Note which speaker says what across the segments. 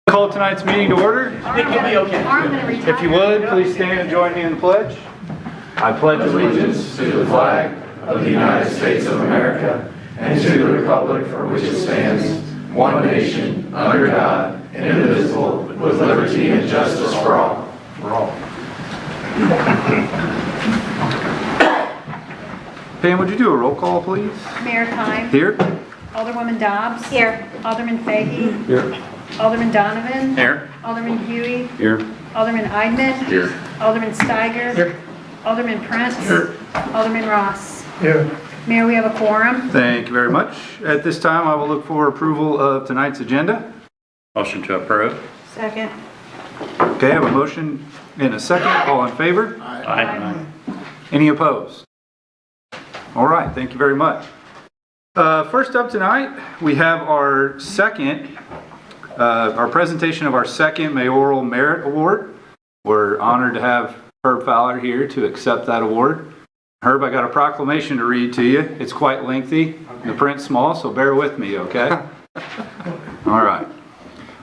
Speaker 1: Call tonight's meeting to order.
Speaker 2: It will be okay.
Speaker 1: If you would, please stand and join me in the pledge. I pledge allegiance
Speaker 3: to the flag of the United States of America and to the republic for which it stands, one nation, under God, indivisible, with liberty and justice for all.
Speaker 1: Pam, would you do a roll call, please?
Speaker 4: Mayor Kime.
Speaker 1: Here.
Speaker 4: Alderwoman Dobbs.
Speaker 2: Here.
Speaker 4: Alderman Fahey.
Speaker 1: Here.
Speaker 4: Alderman Donovan.
Speaker 1: Here.
Speaker 4: Alderman Huey.
Speaker 1: Here.
Speaker 4: Alderman Eidman.
Speaker 1: Here.
Speaker 4: Alderman Steiger.
Speaker 1: Here.
Speaker 4: Alderman Prince.
Speaker 1: Here.
Speaker 4: Alderman Ross.
Speaker 1: Here.
Speaker 4: Mayor, we have a quorum.
Speaker 1: Thank you very much. At this time, I will look for approval of tonight's agenda.
Speaker 5: Motion to approve.
Speaker 4: Second.
Speaker 1: Okay, I have a motion and a second. All in favor?
Speaker 5: Aye.
Speaker 1: Any opposed? All right, thank you very much. First up tonight, we have our presentation of our second Mayoral Merit Award. We're honored to have Herb Fallert here to accept that award. Herb, I got a proclamation to read to you. It's quite lengthy. The print's small, so bear with me, okay? All right.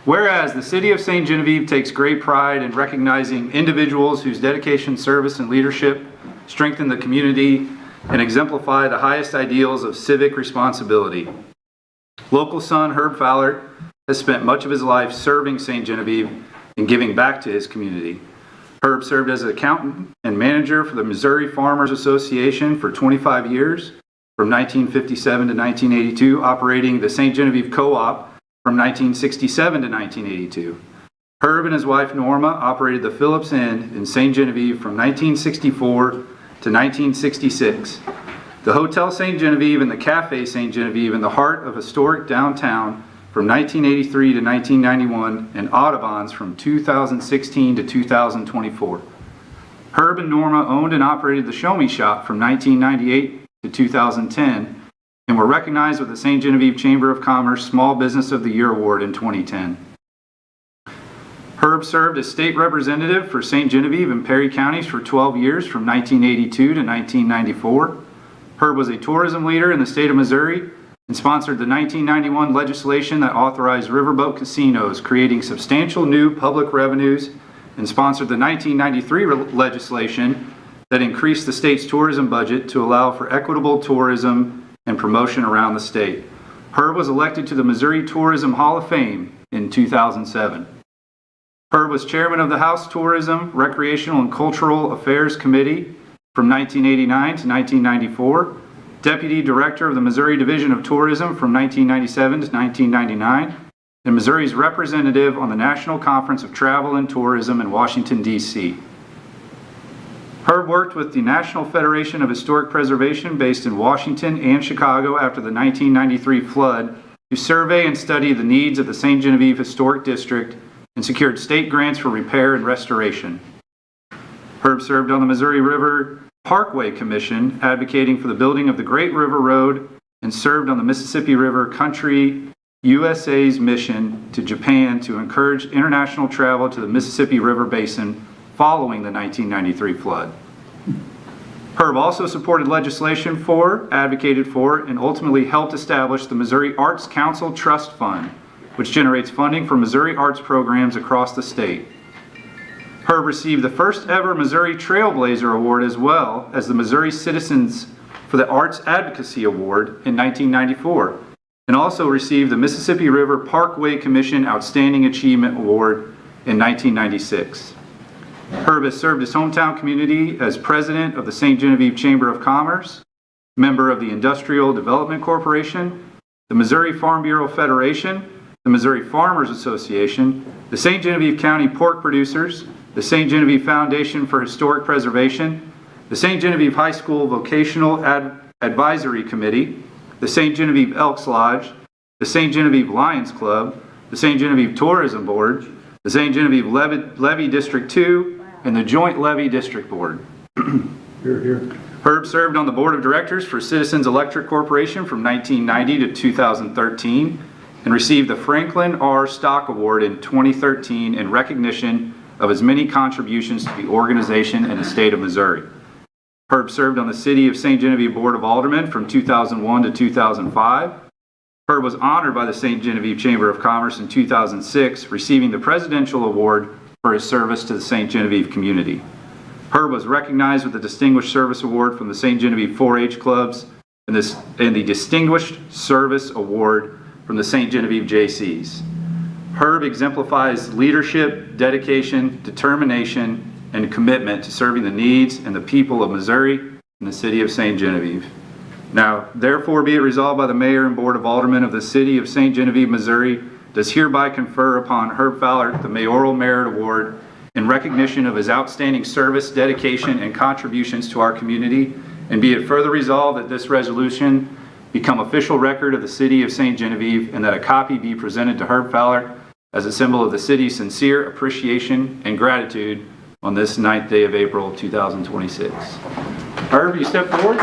Speaker 1: Whereas the City of St. Genevieve takes great pride in recognizing individuals whose dedication, service, and leadership strengthen the community and exemplify the highest ideals of civic responsibility. Local son Herb Fallert has spent much of his life serving St. Genevieve and giving back to his community. Herb served as an accountant and manager for the Missouri Farmers Association for 25 years, from 1957 to 1982, operating the St. Genevieve Co-op from 1967 to 1982. Herb and his wife Norma operated the Phillips Inn in St. Genevieve from 1964 to 1966. The Hotel St. Genevieve and the Cafe St. Genevieve in the heart of historic downtown from 1983 to 1991, and Audubon's from 2016 to 2024. Herb and Norma owned and operated the Show Me Shop from 1998 to 2010, and were recognized with the St. Genevieve Chamber of Commerce Small Business of the Year Award in 2010. Herb served as state representative for St. Genevieve and Perry counties for 12 years from 1982 to 1994. Herb was a tourism leader in the state of Missouri and sponsored the 1991 legislation that authorized riverboat casinos, creating substantial new public revenues, and sponsored the 1993 legislation that increased the state's tourism budget to allow for equitable tourism and promotion around the state. Herb was elected to the Missouri Tourism Hall of Fame in 2007. Herb was chairman of the House Tourism, Recreational, and Cultural Affairs Committee from 1989 to 1994, deputy director of the Missouri Division of Tourism from 1997 to 1999, and Missouri's representative on the National Conference of Travel and Tourism in Washington, D.C. Herb worked with the National Federation of Historic Preservation based in Washington and Chicago after the 1993 flood to survey and study the needs of the St. Genevieve Historic District and secured state grants for repair and restoration. Herb served on the Missouri River Parkway Commission, advocating for the building of the Great River Road, and served on the Mississippi River Country USA's mission to Japan to encourage international travel to the Mississippi River Basin following the 1993 flood. Herb also supported legislation for, advocated for, and ultimately helped establish the Missouri Arts Council Trust Fund, which generates funding for Missouri arts programs across the state. Herb received the first ever Missouri Trailblazer Award, as well as the Missouri Citizens for the Arts Advocacy Award in 1994, and also received the Mississippi River Parkway Commission Outstanding Achievement Award in 1996. Herb has served his hometown community as president of the St. Genevieve Chamber of Commerce, member of the Industrial Development Corporation, the Missouri Farm Bureau Federation, the Missouri Farmers Association, the St. Genevieve County Pork Producers, the St. Genevieve Foundation for Historic Preservation, the St. Genevieve High School Vocational Advisory Committee, the St. Genevieve Elks Lodge, the St. Genevieve Lions Club, the St. Genevieve Tourism Board, the St. Genevieve Levy District 2, and the Joint Levy District Board. Herb served on the Board of Directors for Citizens Electric Corporation from 1990 to 2013 and received the Franklin R. Stock Award in 2013 in recognition of his many contributions to the organization and the state of Missouri. Herb served on the City of St. Genevieve Board of Aldermen from 2001 to 2005. Herb was honored by the St. Genevieve Chamber of Commerce in 2006, receiving the Presidential Award for his service to the St. Genevieve community. Herb was recognized with the Distinguished Service Award from the St. Genevieve 4-H clubs and the Distinguished Service Award from the St. Genevieve JCs. Herb exemplifies leadership, dedication, determination, and commitment to serving the needs and the people of Missouri and the city of St. Genevieve. Now, therefore be it resolved by the Mayor and Board of Aldermen of the city of St. Genevieve, Missouri, does hereby confer upon Herb Fallert the Mayoral Merit Award in recognition of his outstanding service, dedication, and contributions to our community, and be it further resolved that this resolution become official record of the city of St. Genevieve and that a copy be presented to Herb Fallert as a symbol of the city's sincere appreciation and gratitude on this 9th day of April 2026. Herb, you step forward.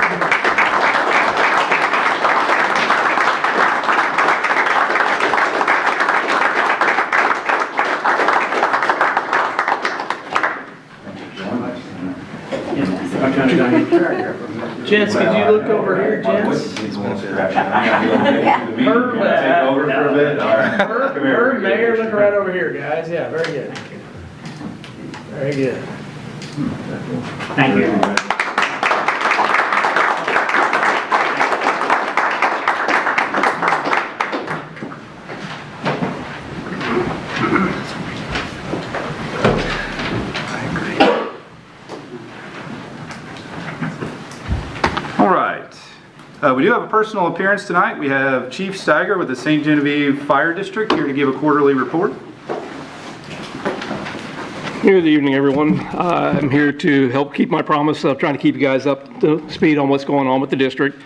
Speaker 6: Gents, could you look over here, gents? Herb, Mayor, look right over here, guys. Yeah, very good. Very good.
Speaker 2: Thank you.
Speaker 1: All right. We do have a personal appearance tonight. We have Chief Steiger with the St. Genevieve Fire District here to give a quarterly report.
Speaker 7: Good evening, everyone. I'm here to help keep my promise of trying to keep you guys up to speed on what's going on with the district.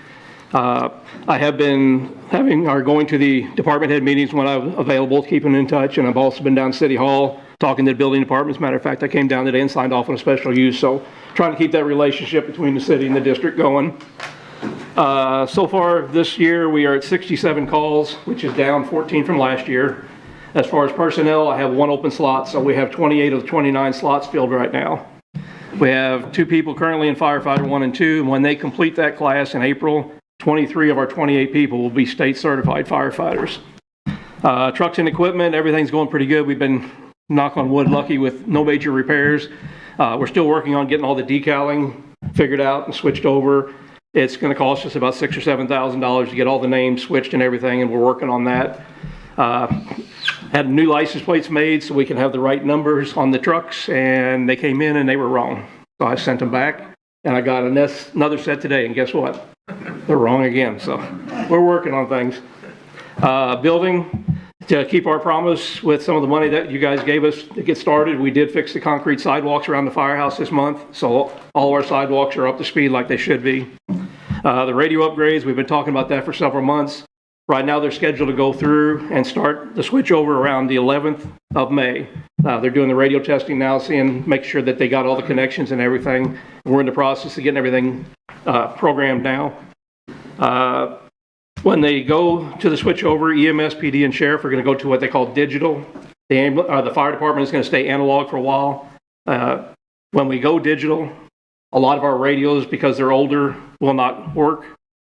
Speaker 7: I have been going to the department head meetings when I'm available, keeping in touch, and I've also been down to City Hall talking to the building department. As a matter of fact, I came down today and signed off on a special use, so trying to keep that relationship between the city and the district going. So far this year, we are at 67 calls, which is down 14 from last year. As far as personnel, I have one open slot, so we have 28 of the 29 slots filled right now. We have 2 people currently in firefighter 1 and 2, and when they complete that class in April, 23 of our 28 people will be state certified firefighters. Trucks and equipment, everything's going pretty good. We've been, knock on wood, lucky with no major repairs. We're still working on getting all the decaling figured out and switched over. It's going to cost us about $6,000 or $7,000 to get all the names switched and everything, and we're working on that. Had new license plates made so we can have the right numbers on the trucks, and they came in and they were wrong. So I sent them back, and I got another set today, and guess what? They're wrong again. So we're working on things. Building, to keep our promise with some of the money that you guys gave us to get started, we did fix the concrete sidewalks around the firehouse this month, so all our sidewalks are up to speed like they should be. The radio upgrades, we've been talking about that for several months. Right now they're scheduled to go through and start the switch over around the 11th of May. They're doing the radio testing now, making sure that they got all the connections and everything. We're in the process of getting everything programmed now. When they go to the switch over, EMS, PD, and Sheriff are going to go to what they call digital. The fire department is going to stay analog for a while. When we go digital, a lot of our radios, because they're older, will not work.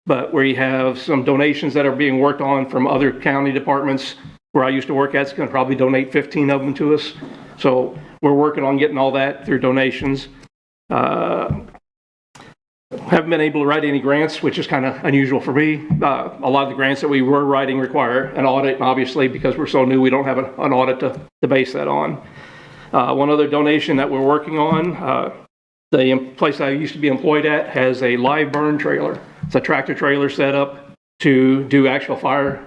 Speaker 7: But we have some donations that are being worked on from other county departments where I used to work at. It's going to probably donate 15 of them to us. So we're working on getting all that through donations. Haven't been able to write any grants, which is kind of unusual for me. A lot of the grants that we were writing require an audit, and obviously because we're so new, we don't have an audit to base that on. One other donation that we're working on, the place I used to be employed at has a live burn trailer. It's a tractor trailer set up to do actual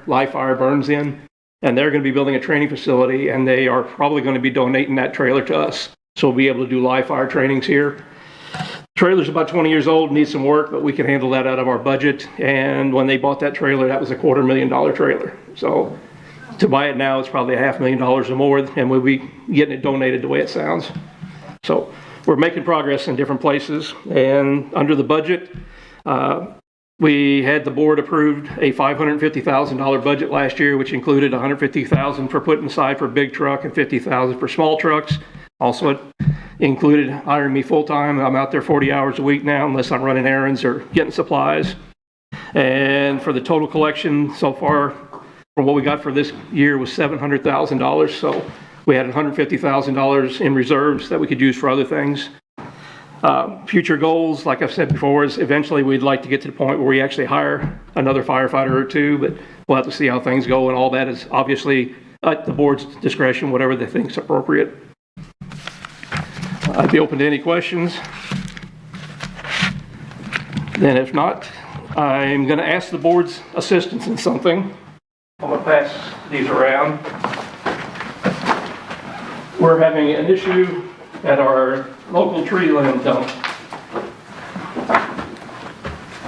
Speaker 7: live fire burns in, and they're going to be building a training facility, and they are probably going to be donating that trailer to us, so we'll be able to do live fire trainings here. Trailer's about 20 years old, needs some work, but we can handle that out of our budget. And when they bought that trailer, that was a $250,000 trailer. So to buy it now, it's probably $500,000 or more, and we'll be getting it donated the way it sounds. So we're making progress in different places. And under the budget, we had the board approved a $550,000 budget last year, which included $150,000 for putting aside for big truck and $50,000 for small trucks. Also, it included hiring me full-time. I'm out there 40 hours a week now, unless I'm running errands or getting supplies. And for the total collection so far, from what we got for this year was $700,000. So we had $150,000 in reserves that we could use for other things. Future goals, like I've said before, is eventually we'd like to get to the point where we actually hire another firefighter or two, but we'll have to see how things go, and all that is obviously at the board's discretion, whatever they think is appropriate. I'd be open to any questions. Then if not, I'm going to ask the board's assistance in something. I'm going to pass these around. We're having an issue at our local tree limb dump.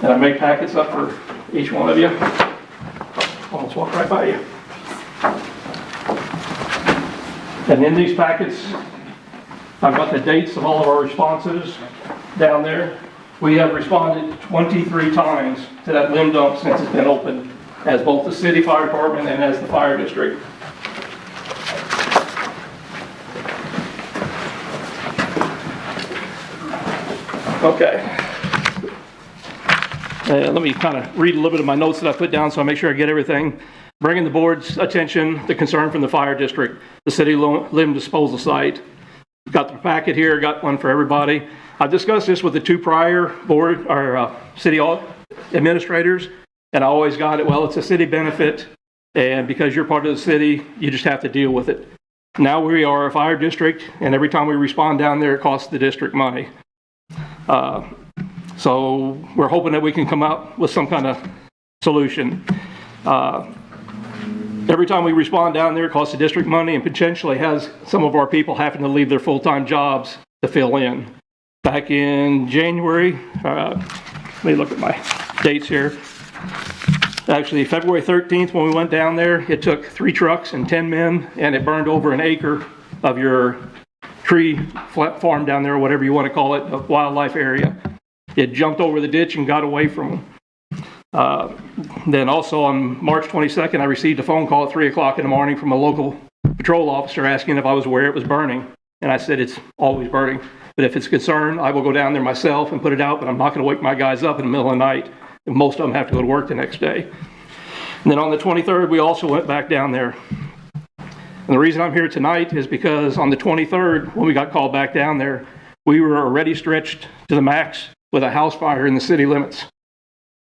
Speaker 7: And I make packets up for each one of you. Almost walk right by you. And in these packets, I've got the dates of all of our responses down there. We have responded 23 times to that limb dump since it's been opened, as both the city fire department and as the fire district. Okay. Let me kind of read a little bit of my notes that I put down so I make sure I get everything. Bringing the board's attention the concern from the fire district, the city limb disposal site. Got the packet here, got one for everybody. I've discussed this with the two prior board or city administrators, and I always got it, well, it's a city benefit, and because you're part of the city, you just have to deal with it. Now we are a fire district, and every time we respond down there, it costs the district money. So we're hoping that we can come out with some kind of solution. Every time we respond down there, it costs the district money and potentially has some of our people having to leave their full-time jobs to fill in. Back in January, let me look at my dates here. Actually, February 13th, when we went down there, it took 3 trucks and 10 men, and it burned over an acre of your tree farm down there, or whatever you want to call it, a wildlife area. It jumped over the ditch and got away from them. Then also on March 22nd, I received a phone call at 3 o'clock in the morning from a local patrol officer asking if I was aware it was burning. And I said, it's always burning. But if it's a concern, I will go down there myself and put it out, but I'm not going to wake my guys up in the middle of the night. And most of them have to go to work the next day. And then on the 23rd, we also went back down there. And the reason I'm here tonight is because on the 23rd, when we got called back down there, we were already stretched to the max with a house fire in the city limits.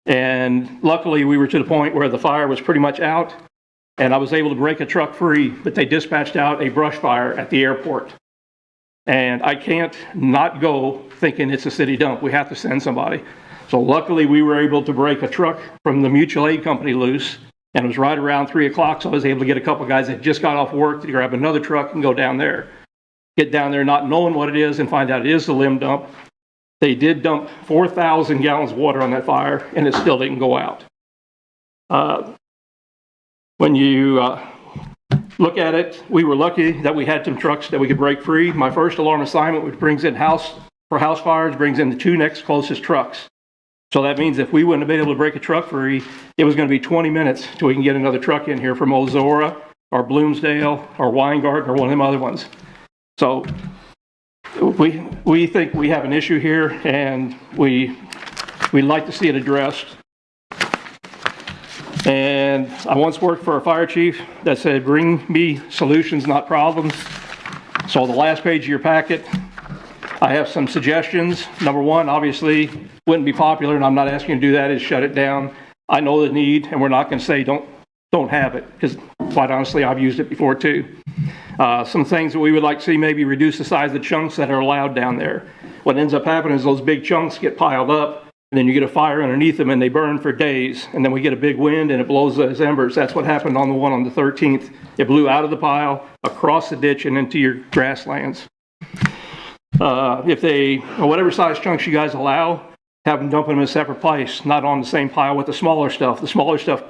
Speaker 7: And luckily, we were to the point where the fire was pretty much out, and I was able to break a truck free, but they dispatched out a brush fire at the airport. And I can't not go thinking it's a city dump. We have to send somebody. So luckily, we were able to break a truck from the mutual aid company loose, and it was right around 3 o'clock, so I was able to get a couple guys that just got off work to grab another truck and go down there. Get down there not knowing what it is and find out it is the limb dump. They did dump 4,000 gallons of water on that fire, and it still didn't go out. When you look at it, we were lucky that we had some trucks that we could break free. My first alarm assignment, which brings in house fires, brings in the 2 next closest trucks. So that means if we wouldn't have been able to break a truck free, it was going to be 20 minutes till we can get another truck in here from Ozora or Bloomsdale or Weingarten or one of them other ones. So we think we have an issue here, and we'd like to see it addressed. And I once worked for a fire chief that said, bring me solutions, not problems. So the last page of your packet, I have some suggestions. Number one, obviously, wouldn't be popular, and I'm not asking you to do that, is shut it down. I know the need, and we're not going to say don't have it, because quite honestly, I've used it before too. Some things that we would like to see, maybe reduce the size of the chunks that are allowed down there. What ends up happening is those big chunks get piled up, and then you get a fire underneath them, and they burn for days, and then we get a big wind, and it blows those embers. That's what happened on the one on the 13th. It blew out of the pile, across the ditch, and into your grasslands. If they, or whatever size chunks you guys allow, have them dump them in a separate place, not on the same pile with the smaller stuff. The smaller stuff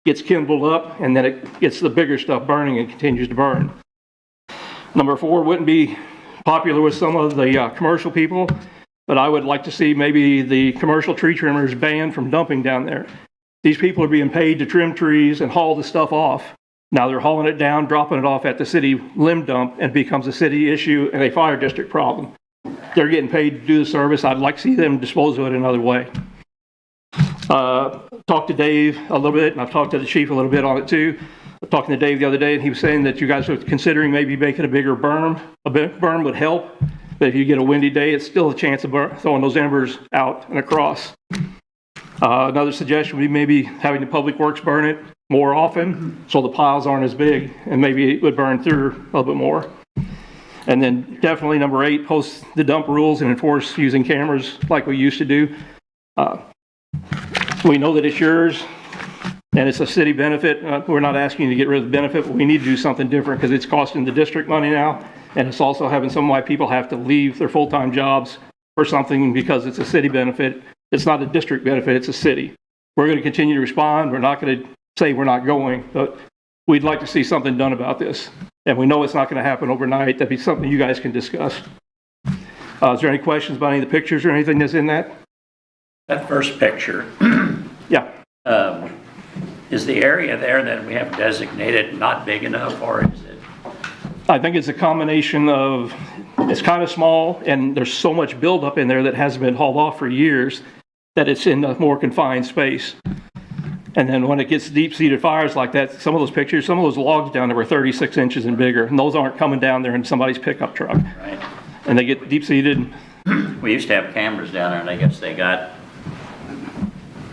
Speaker 7: gets kindled up, and then it gets the bigger stuff burning and continues to burn. Number 4 wouldn't be popular with some of the commercial people, but I would like to see maybe the commercial tree trimmers banned from dumping down there. These people are being paid to trim trees and haul the stuff off. Now they're hauling it down, dropping it off at the city limb dump, and it becomes a city issue and a fire district problem. They're getting paid to do the service. I'd like to see them dispose of it another way. Talked to Dave a little bit, and I've talked to the chief a little bit on it too. talking to Dave the other day, and he was saying that you guys were considering maybe making a bigger berm. A big berm would help, but if you get a windy day, it's still a chance of throwing those embers out and across. Another suggestion would be maybe having the Public Works burn it more often so the piles aren't as big, and maybe it would burn through a little bit more. And then definitely number 8, post the dump rules and enforce using cameras like we used to do. We know that it's yours and it's a city benefit. We're not asking you to get rid of the benefit, but we need to do something different because it's costing the district money now. And it's also having some of my people have to leave their full-time jobs for something because it's a city benefit. It's not a district benefit, it's a city. We're going to continue to respond. We're not going to say we're not going, but we'd like to see something done about this. And we know it's not going to happen overnight. That'd be something you guys can discuss. Is there any questions about any of the pictures or anything that's in that?
Speaker 5: That first picture,
Speaker 7: Yeah.
Speaker 5: is the area there that we have designated not big enough, or is it?
Speaker 7: I think it's a combination of, it's kind of small and there's so much buildup in there that hasn't been hauled off for years that it's in a more confined space. And then when it gets deep-seated fires like that, some of those pictures, some of those logs down there were 36 inches and bigger, and those aren't coming down there in somebody's pickup truck.
Speaker 5: Right.
Speaker 7: And they get deep-seated.
Speaker 5: We used to have cameras down there, and I guess they got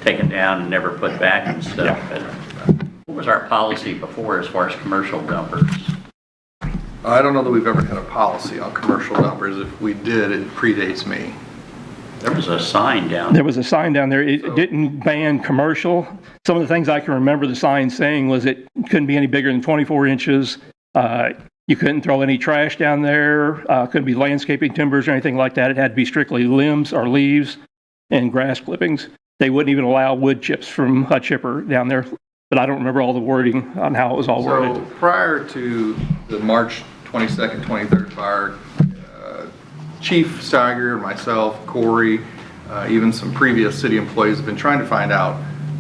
Speaker 5: taken down and never put back and stuff. But what was our policy before as far as commercial dumpers?
Speaker 3: I don't know that we've ever had a policy on commercial dumpers. If we did, it predates me.
Speaker 5: There was a sign down
Speaker 7: There was a sign down there. It didn't ban commercial. Some of the things I can remember the sign saying was it couldn't be any bigger than 24 inches. You couldn't throw any trash down there. Couldn't be landscaping timbers or anything like that. It had to be strictly limbs or leaves and grass clippings. They wouldn't even allow wood chips from a chipper down there. But I don't remember all the wording on how it was all worded.
Speaker 3: So prior to the March 22nd, 23rd fire, Chief Steiger, myself, Corey, even some previous city employees have been trying to find out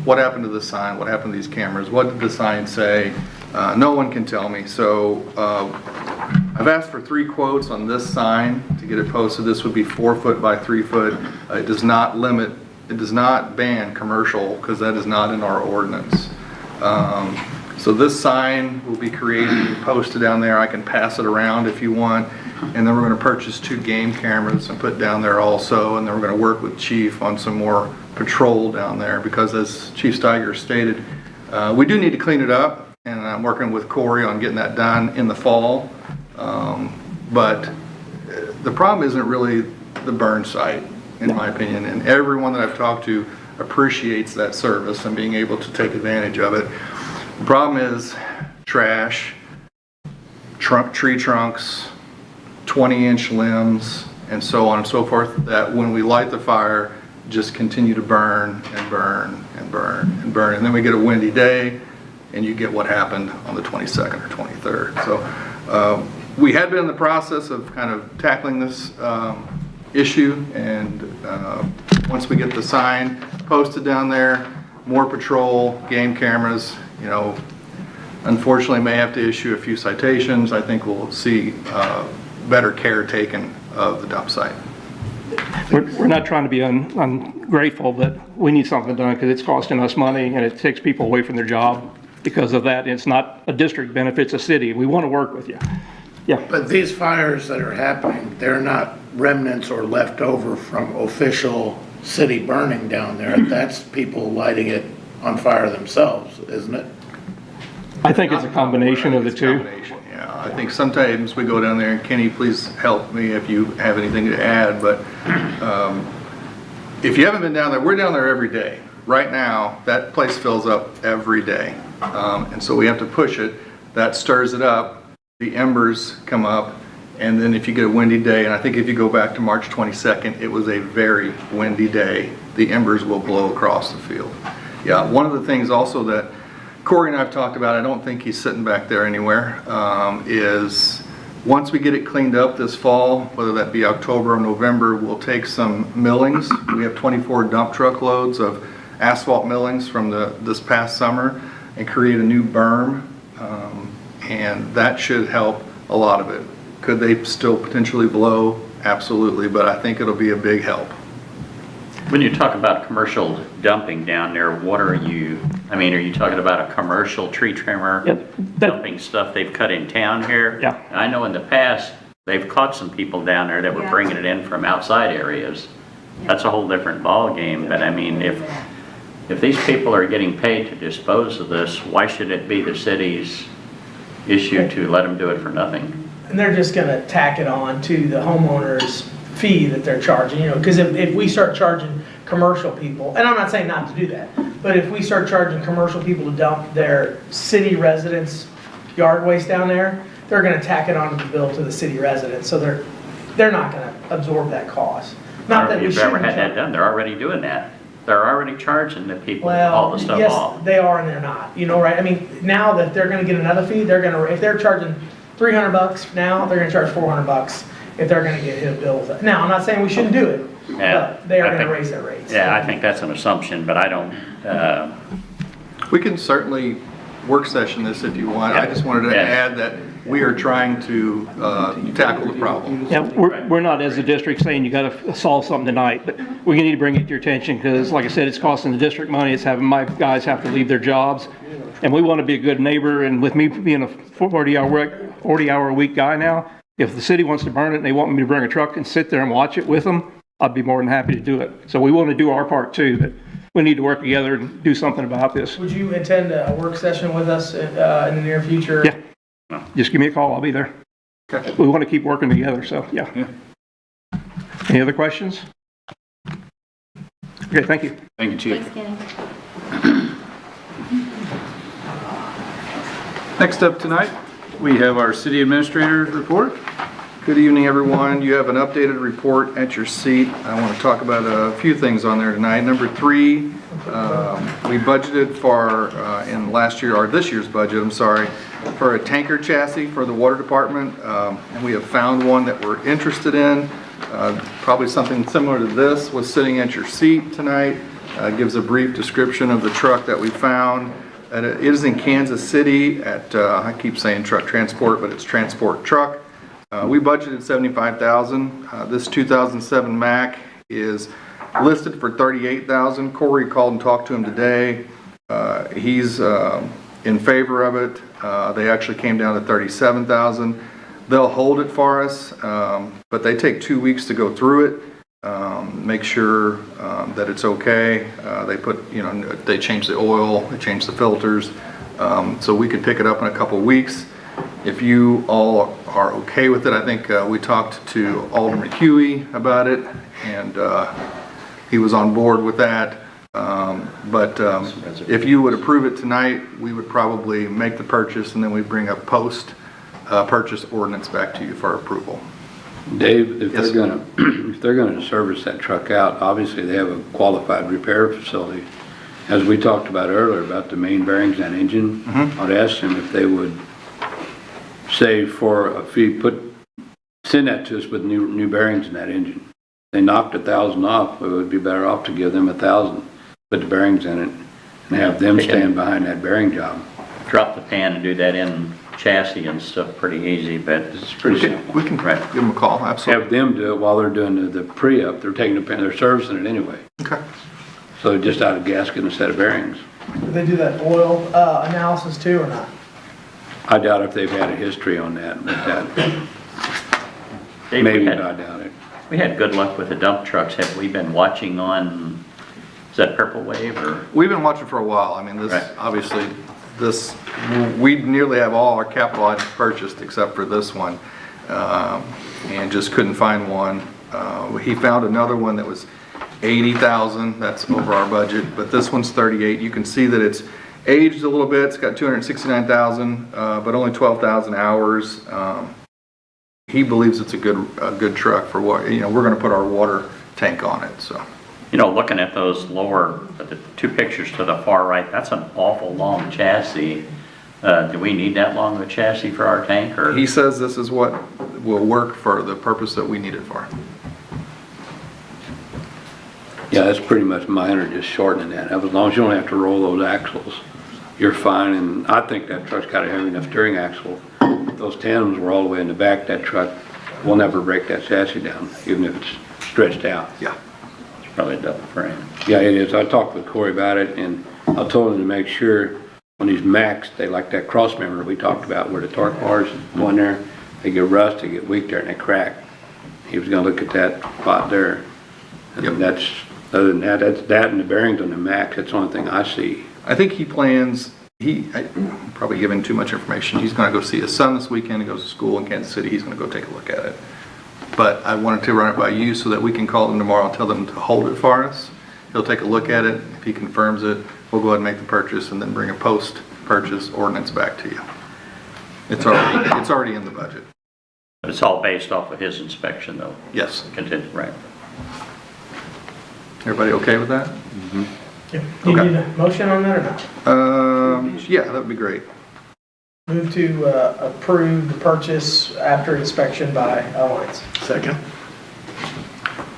Speaker 3: what happened to the sign, what happened to these cameras, what did the sign say? No one can tell me. So I've asked for 3 quotes on this sign to get it posted. This would be 4 foot by 3 foot. It does not limit, it does not ban commercial because that is not in our ordinance. So this sign will be created and posted down there. I can pass it around if you want. And then we're going to purchase 2 game cameras and put down there also. And then we're going to work with Chief on some more patrol down there because as Chief Steiger stated, we do need to clean it up. And I'm working with Corey on getting that done in the fall. But the problem isn't really the burn site, in my opinion. And everyone that I've talked to appreciates that service and being able to take advantage of it. The problem is trash, tree trunks, 20-inch limbs, and so on and so forth, that when we light the fire, just continue to burn and burn and burn and burn. And then we get a windy day, and you get what happened on the 22nd or 23rd. So we had been in the process of kind of tackling this issue, and once we get the sign posted down there, more patrol, game cameras, you know, unfortunately may have to issue a few citations. I think we'll see better care taken of the dump site.
Speaker 7: We're not trying to be ungrateful, but we need something done because it's costing us money and it takes people away from their job because of that. It's not a district benefit, it's a city. We want to work with you. Yeah.
Speaker 2: But these fires that are happening, they're not remnants or leftover from official city burning down there. That's people lighting it on fire themselves, isn't it?
Speaker 7: I think it's a combination of the two.
Speaker 3: Yeah, I think sometimes we go down there, and Kenny, please help me if you have anything to add, but if you haven't been down there, we're down there every day. Right now, that place fills up every day, and so we have to push it. That stirs it up, the embers come up, and then if you get a windy day, and I think if you go back to March 22nd, it was a very windy day, the embers will blow across the field. Yeah, one of the things also that Corey and I have talked about, I don't think he's sitting back there anywhere, is once we get it cleaned up this fall, whether that be October or November, we'll take some millings. We have 24 dump truck loads of asphalt millings from this past summer and create a new berm, and that should help a lot of it. Could they still potentially blow? Absolutely, but I think it'll be a big help.
Speaker 5: When you talk about commercial dumping down there, what are you I mean, are you talking about a commercial tree trimmer
Speaker 7: Yeah, that-
Speaker 5: dumping stuff they've cut in town here?
Speaker 7: Yeah.
Speaker 5: I know in the past, they've caught some people down there that were
Speaker 4: Yeah.
Speaker 5: bringing it in from outside areas. That's a whole different ballgame, but I mean, if these people are getting paid to dispose of this, why should it be the city's issue to let them do it for nothing?
Speaker 6: And they're just gonna tack it on to the homeowner's fee that they're charging, you know, because if we start charging commercial people, and I'm not saying not to do that, but if we start charging commercial people to dump their city residents' yard waste down there, they're gonna tack it onto the bill to the city residents, so they're not gonna absorb that cost. Not that we
Speaker 5: If
Speaker 6: shouldn't.
Speaker 5: you've ever had that
Speaker 6: charge-
Speaker 5: done, they're already doing that. They're already charging the people all
Speaker 6: Well,
Speaker 5: the stuff
Speaker 6: yes,
Speaker 5: off.
Speaker 6: they are and they're not, you know, right? I mean, now that they're gonna get another fee, they're gonna, if they're charging $300 now, they're gonna charge $400 if they're gonna get hit a bill with it. Now, I'm not saying we shouldn't do it,
Speaker 5: Yeah,
Speaker 6: but they are
Speaker 5: I
Speaker 6: gonna
Speaker 5: think-
Speaker 6: raise their rates.
Speaker 5: Yeah, I think that's an assumption, but I don't,
Speaker 3: We can certainly work session this if you want. I just wanted to
Speaker 5: Yeah.
Speaker 3: add that we are trying to tackle the problem.
Speaker 7: Yeah, we're not as a district saying you gotta solve something tonight, but we need to bring it to your attention, because like I said, it's costing the district money, it's having my guys have to leave their jobs. And we wanna be a good neighbor, and with me being a 40-hour a week guy now, if the city wants to burn it and they want me to bring a truck and sit there and watch it with them, I'd be more than happy to do it. So we wanna do our part too, but we need to work together and do something about this.
Speaker 6: Would you attend a work session with us in the near future?
Speaker 7: Yeah. Just give me a call, I'll be there.
Speaker 3: Okay.
Speaker 7: We wanna keep working together, so, yeah. Any other questions? Okay, thank you.
Speaker 1: Thank you, Chief.
Speaker 4: Thanks, Kenny.
Speaker 1: Next up tonight, we have our city administrator's report.
Speaker 3: Good evening, everyone. You have an updated report at your seat. I want to talk about a few things on there tonight. Number 3, we budgeted for, in last year, or this year's budget, I'm sorry, for a tanker chassis for the water department, and we have found one that we're interested in. Probably something similar to this was sitting at your seat tonight. Gives a brief description of the truck that we found. And it is in Kansas City at, I keep saying truck transport, but it's transport truck. We budgeted $75,000. This 2007 Mack is listed for $38,000. Corey called and talked to him today. He's in favor of it. They actually came down to $37,000. They'll hold it for us, but they take 2 weeks to go through it, make sure that it's okay. They put, you know, they change the oil, they change the filters, so we could pick it up in a couple weeks. If you all are okay with it, I think we talked to Alderman Huey about it, and he was on board with that. But if you would approve it tonight, we would probably make the purchase, and then we'd bring a post-purchase ordinance back to you for approval.
Speaker 8: Dave, if
Speaker 3: Yes.
Speaker 8: they're gonna service that truck out, obviously they have a qualified repair facility. As we talked about earlier about the main bearings and engine, I'd ask them if they would say for a fee, send that to us with new bearings in that engine. They knocked 1,000 off, it would be better off to give them 1,000, put the bearings in it, and have them stand behind that bearing job.
Speaker 5: drop the pan and do that in chassis and stuff pretty easy, but
Speaker 8: It's pretty simple.
Speaker 3: We can
Speaker 5: Right.
Speaker 3: give them a call, absolutely.
Speaker 8: Have them do it while they're doing the pre-up, they're taking the pan, they're servicing it anyway.
Speaker 3: Okay.
Speaker 8: So just out of gasket instead of bearings.
Speaker 6: Do they do that oil analysis too or not?
Speaker 8: I doubt if they've had a history on that, but
Speaker 5: Dave,
Speaker 8: maybe, but I doubt it.
Speaker 5: we had good luck with the dump trucks. Have we been watching on, is that Purple Wave or?
Speaker 3: We've been watching for a while. I mean, this,
Speaker 5: Right.
Speaker 3: obviously, this, we nearly have all our capital items purchased except for this one, and just couldn't find one. He found another one that was 80,000, that's over our budget, but this one's 38. You can see that it's aged a little bit, it's got 269,000, but only 12,000 hours. He believes it's a good truck for what, you know, we're gonna put our water tank on it, so.
Speaker 5: You know, looking at those lower, the 2 pictures to the far right, that's an awful long chassis. Do we need that long of a chassis for our tank, or?
Speaker 3: He says this is what will work for the purpose that we need it for.
Speaker 8: Yeah, that's pretty much minor, just shortening that. As long as you don't have to roll those axles, you're fine. And I think that truck's got a heavy enough steering axle. If those tandems were all the way in the back, that truck will never break that chassis down, even if it's stretched out.
Speaker 3: Yeah.
Speaker 5: Probably a double frame.
Speaker 8: Yeah, it is. I talked with Corey about it, and I told them to make sure on these Macs, they like that cross member we talked about where the torque bars go in there, they get rust, they get weak there and they crack. He was gonna look at that spot there. And that's, other than that, that's that and the bearings on the Macs, that's the only thing I see.
Speaker 3: I think he plans, I'm probably giving too much information. He's gonna go see his son this weekend. He goes to school in Kansas City. He's gonna go take a look at it. But I wanted to run it by you so that we can call them tomorrow and tell them to hold it for us. He'll take a look at it. If he confirms it, we'll go ahead and make the purchase and then bring a post-purchase ordinance back to you. It's already in the budget.
Speaker 5: It's all based off of his inspection, though.
Speaker 3: Yes.
Speaker 5: Contingent, right?
Speaker 3: Everybody okay with that?
Speaker 6: Do you need a motion on that or not?
Speaker 3: Yeah, that would be great.
Speaker 6: Move to approve the purchase after inspection by Alliance.
Speaker 2: Second.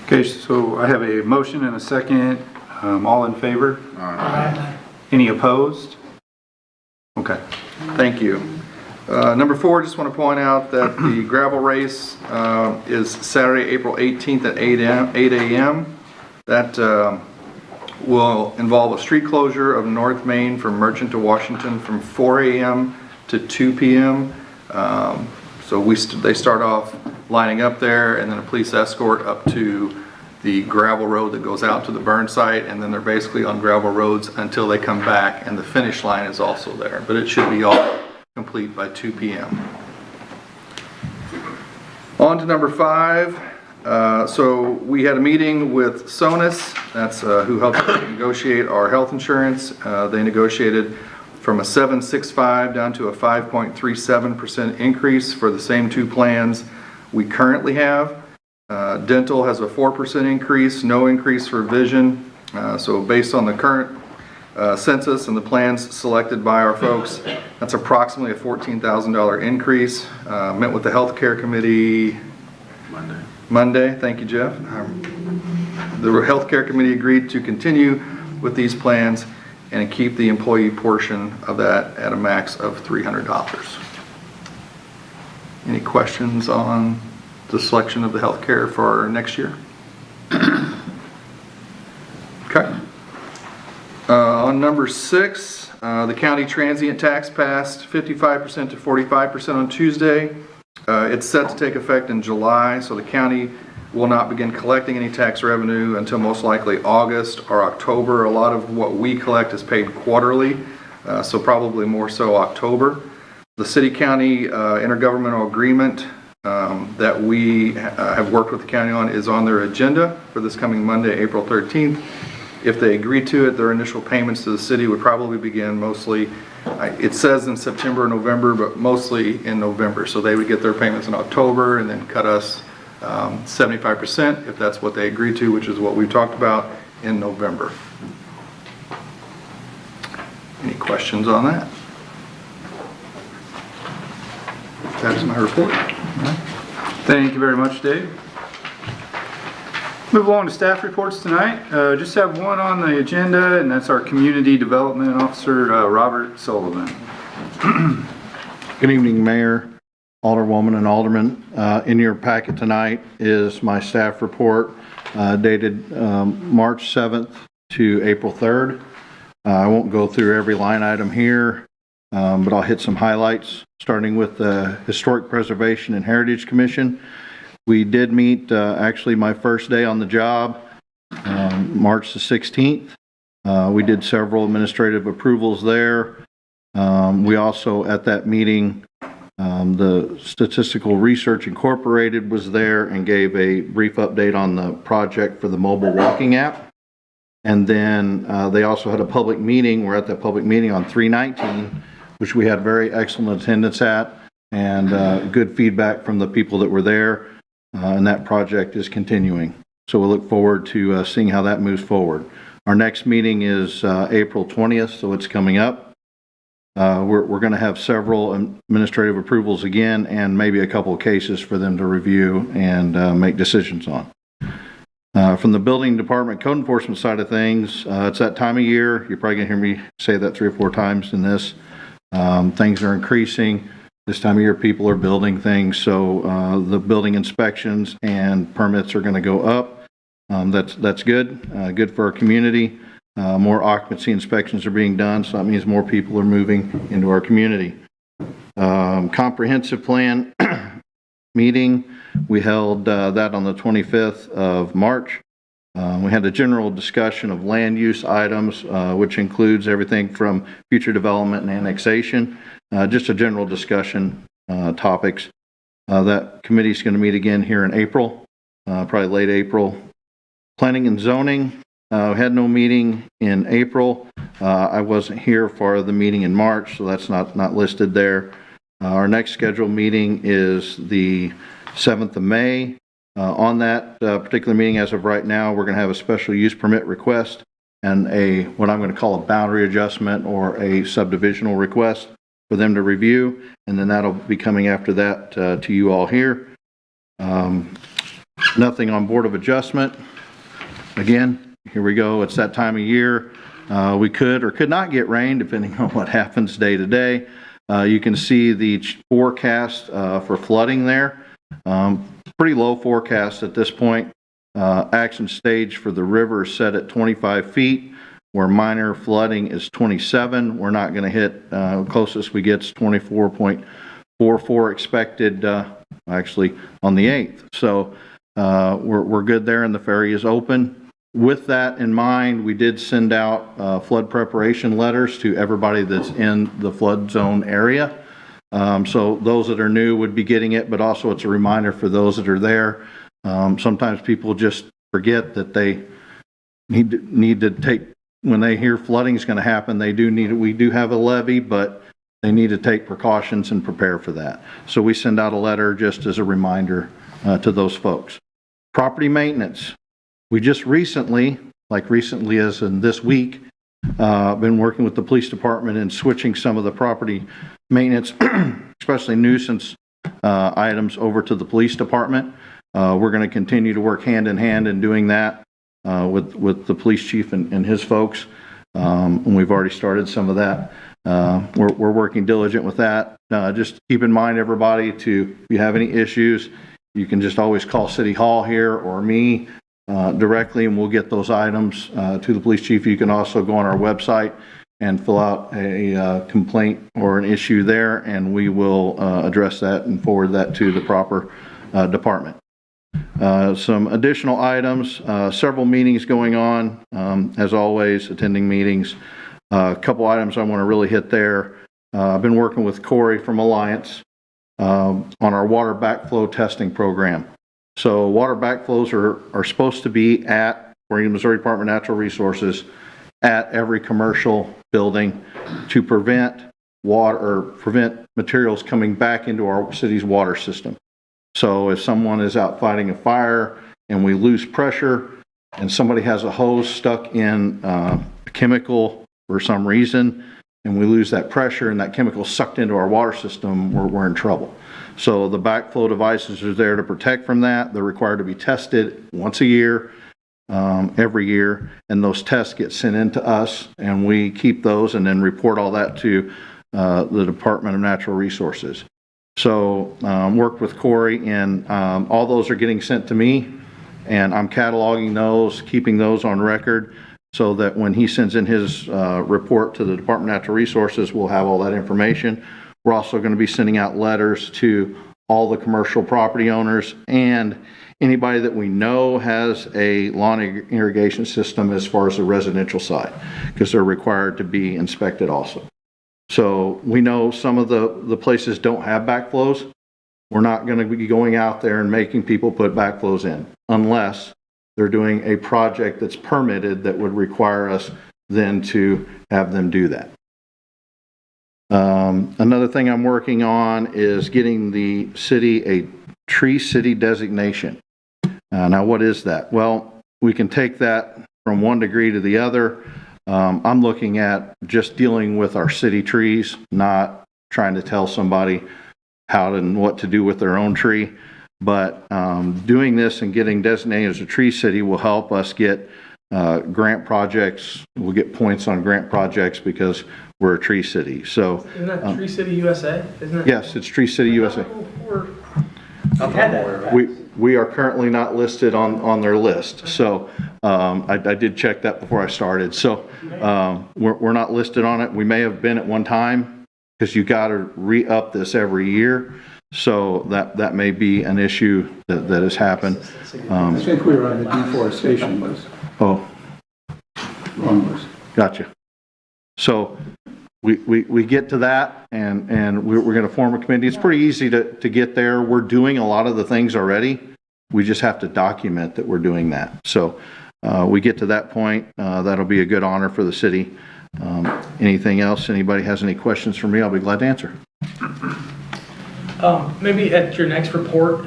Speaker 1: Okay, so I have a motion and a second. All in favor?
Speaker 6: Aye.
Speaker 1: Any opposed?
Speaker 3: Okay, thank you. Number 4, just want to point out that the gravel race is Saturday, April 18th at 8 a.m. That will involve a street closure of North Main from Merchant to Washington from 4 a.m. to 2 p.m. So they start off lining up there, and then a police escort up to the gravel road that goes out to the burn site, and then they're basically on gravel roads until they come back, and the finish line is also there. But it should be all complete by 2 p.m. On to number 5. So we had a meeting with SONUS, that's who helped negotiate our health insurance. They negotiated from a 7.65 down to a 5.37% increase for the same 2 plans we currently have. Dental has a 4% increase, no increase for vision. So based on the current census and the plans selected by our folks, that's approximately a $14,000 increase. Met with the healthcare committee Monday. Thank you, Jeff. The healthcare committee agreed to continue with these plans and keep the employee portion of that at a max of $300. Any questions on the selection of the healthcare for next year? Okay. On number 6, the county transient tax passed 55% to 45% on Tuesday. It's set to take effect in July, so the county will not begin collecting any tax revenue until most likely August or October. A lot of what we collect is paid quarterly, so probably more so October. The city-county intergovernmental agreement that we have worked with the county on is on their agenda for this coming Monday, April 13th. If they agree to it, their initial payments to the city would probably begin mostly, it says in September or November, but mostly in November. So they would get their payments in October and then cut us 75% if that's what they agree to, which is what we've talked about in November. Any questions on that? That's my report.
Speaker 1: Thank you very much, Dave. Move along to staff reports tonight. Just have one on the agenda, and that's our Community Development Officer, Robert Sullivan.
Speaker 9: Good evening, Mayor, Alderwoman, and Aldermen. In your packet tonight is my staff report dated March 7th to April 3rd. I won't go through every line item here, but I'll hit some highlights, starting with the Historic Preservation and Heritage Commission. We did meet actually my first day on the job, March the 16th. We did several administrative approvals there. We also, at that meeting, the Statistical Research Incorporated was there and gave a brief update on the project for the mobile walking app. And then they also had a public meeting. We're at that public meeting on 3/19, which we had very excellent attendance at and good feedback from the people that were there. And that project is continuing. So we'll look forward to seeing how that moves forward. Our next meeting is April 20th, so it's coming up. We're going to have several administrative approvals again and maybe a couple of cases for them to review and make decisions on. From the building department code enforcement side of things, it's that time of year. You're probably going to hear me say that 3 or 4 times in this. Things are increasing. This time of year, people are building things, so the building inspections and permits are going to go up. That's good. Good for our community. More occupancy inspections are being done, so that means more people are moving into our community. Comprehensive plan meeting, we held that on the 25th of March. We had a general discussion of land use items, which includes everything from future development and annexation, just a general discussion topics. That committee is going to meet again here in April, probably late April. Planning and zoning, had no meeting in April. I wasn't here for the meeting in March, so that's not listed there. Our next scheduled meeting is the 7th of May. On that particular meeting, as of right now, we're going to have a special use permit request and what I'm going to call a boundary adjustment or a subdivisional request for them to review, and then that'll be coming after that to you all here. Nothing on Board of Adjustment. Again, here we go. It's that time of year. We could or could not get rain, depending on what happens day to day. You can see the forecast for flooding there. Pretty low forecast at this point. Action stage for the river is set at 25 feet, where minor flooding is 27. We're not going to hit, closest we get is 24.44 expected, actually on the 8th. So we're good there, and the ferry is open. With that in mind, we did send out flood preparation letters to everybody that's in the flood zone area. So those that are new would be getting it, but also it's a reminder for those that are there. Sometimes people just forget that they need to take, when they hear flooding is going to happen, we do have a levee, but they need to take precautions and prepare for that. So we send out a letter just as a reminder to those folks. Property maintenance. We just recently as in this week, been working with the police department and switching some of the property maintenance, especially nuisance items, over to the police department. We're going to continue to work hand in hand in doing that with the police chief and his folks. And we've already started some of that. We're working diligent with that. Just keep in mind, everybody, if you have any issues, you can just always call City Hall here or me directly, and we'll get those items to the police chief. You can also go on our website and fill out a complaint or an issue there, and we will address that and forward that to the proper department. Some additional items, several meetings going on, as always, attending meetings. A couple items I want to really hit there. I've been working with Corey from Alliance on our water backflow testing program. So water backflows are supposed to be at, according to Missouri Department of Natural Resources, at every commercial building to prevent materials coming back into our city's water system. So if someone is out fighting a fire and we lose pressure and somebody has a hose stuck in a chemical for some reason, and we lose that pressure and that chemical sucked into our water system, we're in trouble. So the backflow devices are there to protect from that. They're required to be tested once a year, every year, and those tests get sent in to us, and we keep those and then report all that to the Department of Natural Resources. So worked with Corey, and all those are getting sent to me, and I'm cataloging those, keeping those on record, so that when he sends in his report to the Department of Natural Resources, we'll have all that information. We're also going to be sending out letters to all the commercial property owners and anybody that we know has a lawn irrigation system as far as the residential side, because they're required to be inspected also. So we know some of the places don't have backflows. We're not going to be going out there and making people put backflows in unless they're doing a project that's permitted that would require us then to have them do that. Another thing I'm working on is getting the city a tree city designation. Now what is that? Well, we can take that from one degree to the other. I'm looking at just dealing with our city trees, not trying to tell somebody how and what to do with their own tree. But doing this and getting designated as a tree city will help us get grant projects. We'll get points on grant projects because we're a tree city. So
Speaker 6: isn't that Tree City USA? Isn't it?
Speaker 9: yes, it's Tree City USA.
Speaker 6: We had that.
Speaker 9: We are currently not listed on their list. So I did check that before I started. So we're not listed on it. We may have been at one time because you got to re-up this every year. So that may be an issue that has happened.
Speaker 10: I think we were on the deforestation list,
Speaker 9: Oh,
Speaker 10: wrong list.
Speaker 9: gotcha. So we get to that and we're going to form a committee. It's pretty easy to get there. We're doing a lot of the things already. We just have to document that we're doing that. So we get to that point. That'll be a good honor for the city. Anything else? Anybody has any questions for me? I'll be glad to answer.
Speaker 6: Maybe at your next report,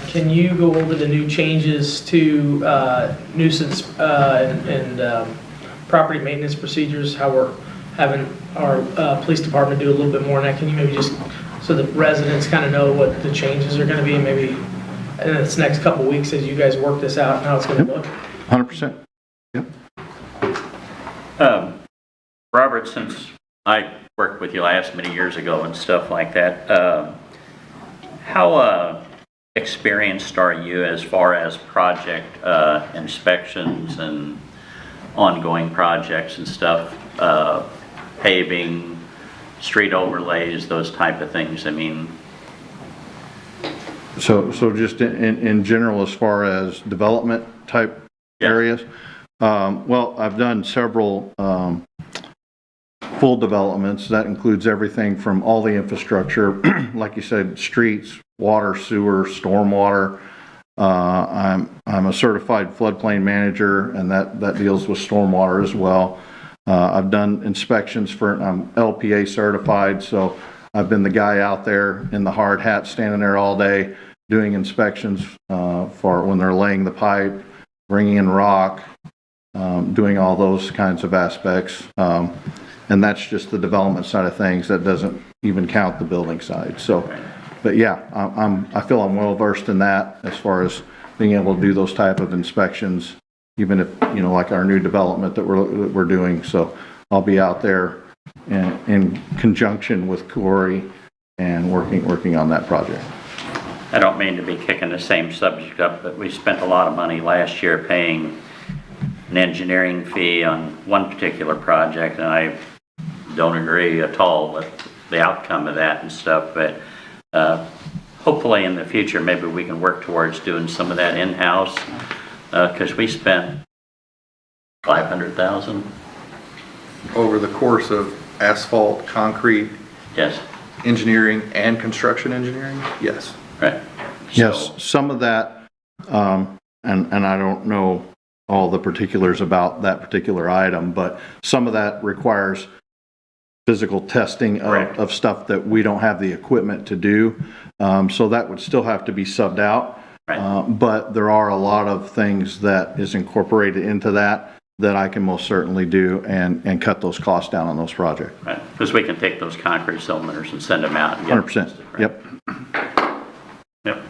Speaker 6: can you go over the new changes to nuisance and property maintenance procedures, how we're having our police department do a little bit more on that? Can you maybe just, so the residents kind of know what the changes are going to be, maybe in this next couple weeks as you guys work this out and how it's going to look?
Speaker 9: 100%. Yep.
Speaker 5: Robert, since I worked with you last many years ago and stuff like that, how experienced are you as far as project inspections and ongoing projects and stuff, paving, street overlays, those type of things? I mean,
Speaker 9: So just in general, as far as development type areas, well, I've done several full developments. That includes everything from all the infrastructure, like you said, streets, water, sewer, stormwater. I'm a certified floodplain manager, and that deals with stormwater as well. I've done inspections I'm LPA certified, so I've been the guy out there in the hard hat, standing there all day, doing inspections for when they're laying the pipe, bringing in rock, doing all those kinds of aspects. And that's just the development side of things. That doesn't even count the building side. So, but yeah, I feel I'm well versed in that as far as being able to do those type of inspections, even if, like our new development that we're doing. So I'll be out there in conjunction with Corey and working on that project.
Speaker 5: I don't mean to be kicking the same subject up, but we spent a lot of money last year paying an engineering fee on one particular project, and I don't agree at all with the outcome of that and stuff, but hopefully in the future maybe we can work towards doing some of that in-house, because we spent $500,000.
Speaker 3: Over the course of asphalt, concrete,
Speaker 5: Yes.
Speaker 3: engineering, and construction engineering? Yes.
Speaker 5: Right.
Speaker 9: Yes,
Speaker 5: So,
Speaker 9: some of that, and I don't know all the particulars about that particular item, but some of that requires physical testing of stuff that we don't have the equipment to do. So that would still have to be subbed out.
Speaker 5: Right.
Speaker 9: But there are a lot of things that is incorporated into that I can most certainly do and cut those costs down on those projects.
Speaker 5: right, because we can take those concrete cylinders and send them out and get
Speaker 9: 100%.
Speaker 5: them.
Speaker 9: Yep.
Speaker 5: Yep.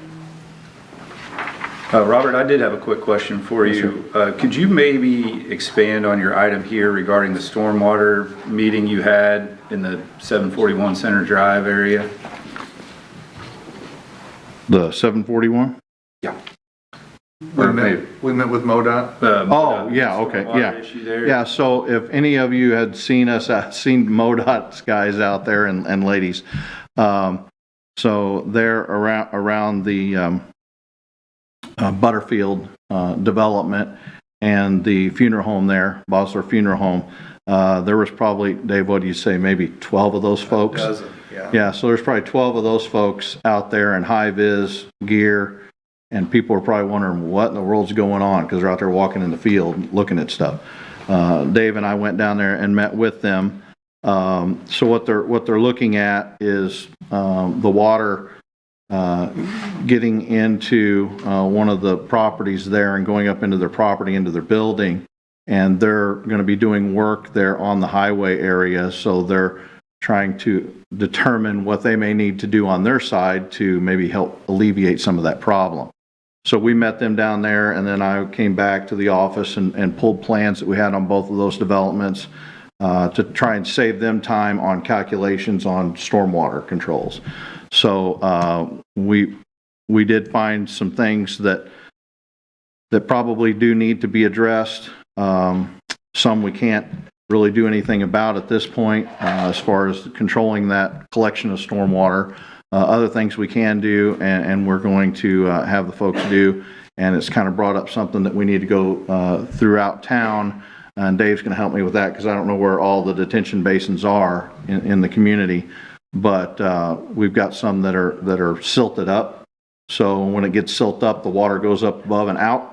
Speaker 1: Robert, I did have a quick question for you. Could you maybe expand on your item here regarding the stormwater meeting you had in the 741 Center Drive area?
Speaker 9: The 741?
Speaker 1: Yeah.
Speaker 3: We met with MoDOT.
Speaker 9: Oh, yeah, okay, yeah.
Speaker 1: Issue there?
Speaker 9: Yeah, so if any of you had seen us, seen MoDOT's guys out there and ladies, so they're around the Butterfield development and the funeral home there, Bosler Funeral Home. There was probably, Dave, what do you say, maybe 12 of those folks?
Speaker 3: A dozen, yeah.
Speaker 9: Yeah, so there's probably 12 of those folks out there in high-vis gear, and people are probably wondering what in the world's going on because they're out there walking in the field looking at stuff. Dave and I went down there and met with them. So what they're looking at is the water getting into one of the properties there and going up into their property, into their building, and they're going to be doing work there on the highway area. So they're trying to determine what they may need to do on their side to maybe help alleviate some of that problem. So we met them down there, and then I came back to the office and pulled plans that we had on both of those developments to try and save them time on calculations on stormwater controls. So we did find some things that that probably do need to be addressed. Some we can't really do anything about at this point, as far as controlling that collection of stormwater. Other things we can do, and we're going to have the folks do, and it's kind of brought up something that we need to go throughout town, and Dave's going to help me with that because I don't know where all the detention basins are in the community, but we've got some that are silted up. So when it gets silted up, the water goes up above and out,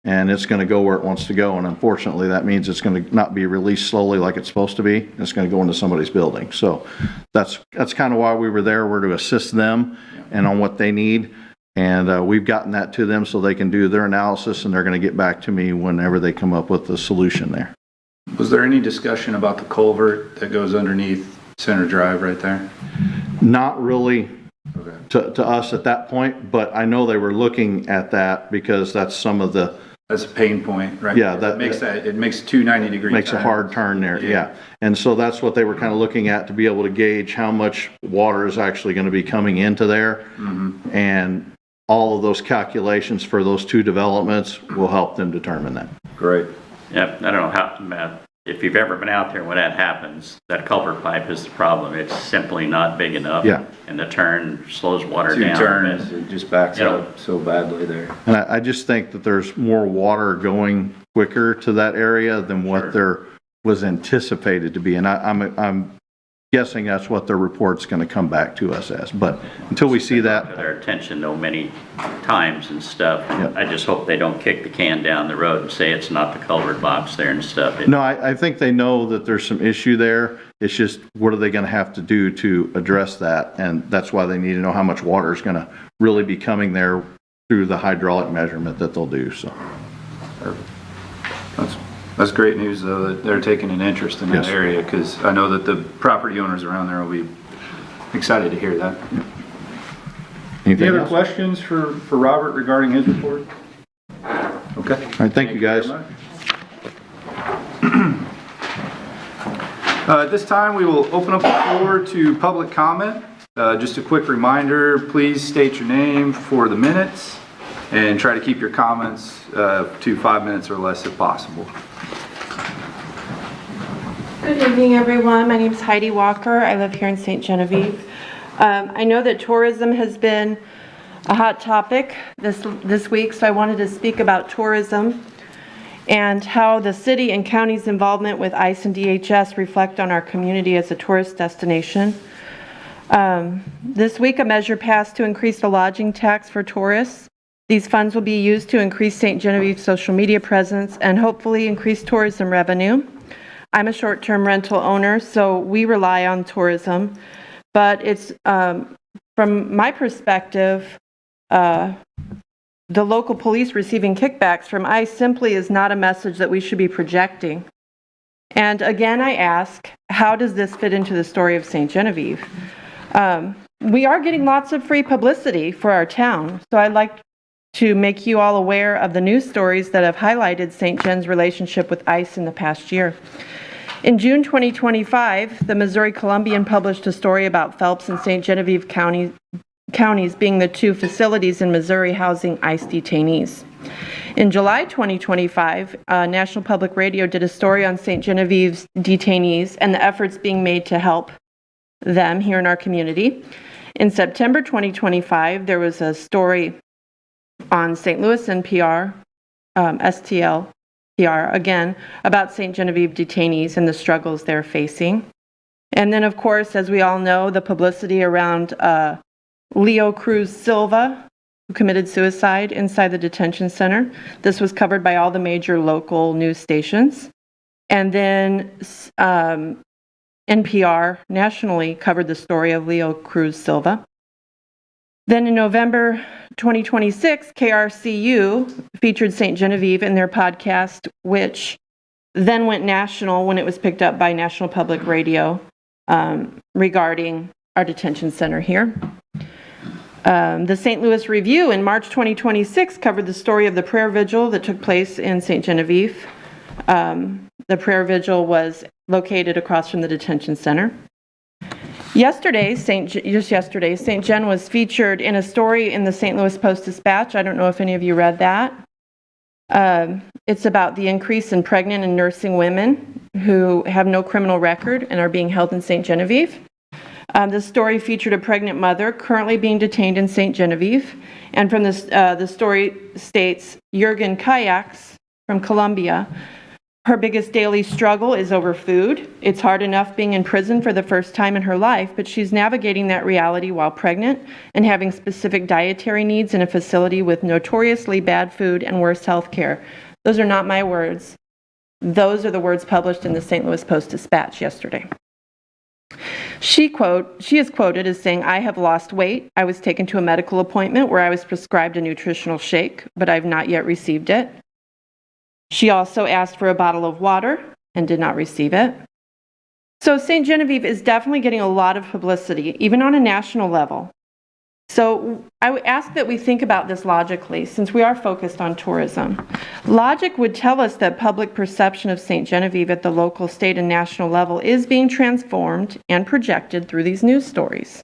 Speaker 9: and it's going to go where it wants to go. And unfortunately, that means it's going to not be released slowly like it's supposed to be. It's going to go into somebody's building. So that's kind of why we were there. We're to assist them and on what they need. And we've gotten that to them so they can do their analysis, and they're going to get back to me whenever they come up with the solution there.
Speaker 1: Was there any discussion about the culvert that goes underneath Center Drive right there?
Speaker 9: Not really.
Speaker 1: Okay.
Speaker 9: To us at that point, but I know they were looking at that because that's some of the.
Speaker 1: That's a pain point, right?
Speaker 9: Yeah,
Speaker 1: It makes 290-degree
Speaker 9: makes a hard turn there, yeah. And so that's what they were kind of looking at to be able to gauge how much water is actually going to be coming into there. Mm-hmm. And all of those calculations for those two developments will help them determine that.
Speaker 1: Great.
Speaker 5: Yep, I don't know how, if you've ever been out there when that happens, that culvert pipe is the problem. It's simply not big enough.
Speaker 9: Yeah.
Speaker 5: And the turn slows water
Speaker 1: Two
Speaker 5: down.
Speaker 1: turns, it just backs up so badly there.
Speaker 9: And I just think that there's more water going quicker to that area than what there was anticipated to be. And I'm guessing that's what their report's going to come back to us as. But until we see that.
Speaker 5: To their attention though many times and stuff.
Speaker 9: Yep.
Speaker 5: I just hope they don't kick the can down the road and say it's not the culvert box there and stuff.
Speaker 9: No, I think they know that there's some issue there. It's just, what are they going to have to do to address that? And that's why they need to know how much water is going to really be coming there through the hydraulic measurement that they'll do, so.
Speaker 1: That's great news, though, that they're taking an interest in that
Speaker 9: Yes.
Speaker 1: area, because I know that the property owners around there will be excited to hear that.
Speaker 9: Anything
Speaker 1: Any other
Speaker 9: else?
Speaker 1: questions for Robert regarding his report? Okay.
Speaker 9: All right, thank you, guys.
Speaker 1: very much. At this time, we will open up the floor to public comment. Just a quick reminder, please state your name for the minutes and try to keep your comments to 5 minutes or less if possible.
Speaker 4: Good evening, everyone. My name is Heidi Walker. I live here in St. Genevieve. I know that tourism has been a hot topic this week, so I wanted to speak about tourism and how the city and county's involvement with ICE and DHS reflect on our community as a tourist destination. This week, a measure passed to increase the lodging tax for tourists. These funds will be used to increase St. Genevieve's social media presence and hopefully increase tourism revenue. I'm a short-term rental owner, so we rely on tourism, but it's, from my perspective, the local police receiving kickbacks from ICE simply is not a message that we should be projecting. And again, I ask, how does this fit into the story of St. Genevieve? We are getting lots of free publicity for our town, so I'd like to make you all aware of the news stories that have highlighted St. Gen's relationship with ICE in the past year. In June 2025, the Missouri Columbian published a story about Phelps and St. Genevieve counties being the two facilities in Missouri housing ICE detainees. In July 2025, National Public Radio did a story on St. Genevieve's detainees and the efforts being made to help them here in our community. In September 2025, there was a story on St. Louis NPR, STL PR, again, about St. Genevieve detainees and the struggles they're facing. And then, of course, as we all know, the publicity around Leo Cruz Silva, who committed suicide inside the detention center. This was covered by all the major local news stations. And then NPR nationally covered the story of Leo Cruz Silva. Then in November 2026, KRCU featured St. Genevieve in their podcast, which then went national when it was picked up by National Public Radio regarding our detention center here. The St. Louis Review in March 2026 covered the story of the prayer vigil that took place in St. Genevieve. The prayer vigil was located across from the detention center. Yesterday, St. Gen was featured in a story in the St. Louis Post-Dispatch. I don't know if any of you read that. It's about the increase in pregnant and nursing women who have no criminal record and are being held in St. Genevieve. The story featured a pregnant mother currently being detained in St. Genevieve. And from this, the story states, Jürgen Kayaks from Colombia, her biggest daily struggle is over food. It's hard enough being in prison for the first time in her life, but she's navigating that reality while pregnant and having specific dietary needs in a facility with notoriously bad food and worse health care. Those are not my words. Those are the words published in the St. Louis Post-Dispatch yesterday. She is quoted as saying, "I have lost weight. I was taken to a medical appointment where I was prescribed a nutritional shake, but I've not yet received it." She also asked for a bottle of water and did not receive it. So St. Genevieve is definitely getting a lot of publicity, even on a national level. So I would ask that we think about this logically, since we are focused on tourism. Logic would tell us that public perception of St. Genevieve at the local, state, and national level is being transformed and projected through these news stories.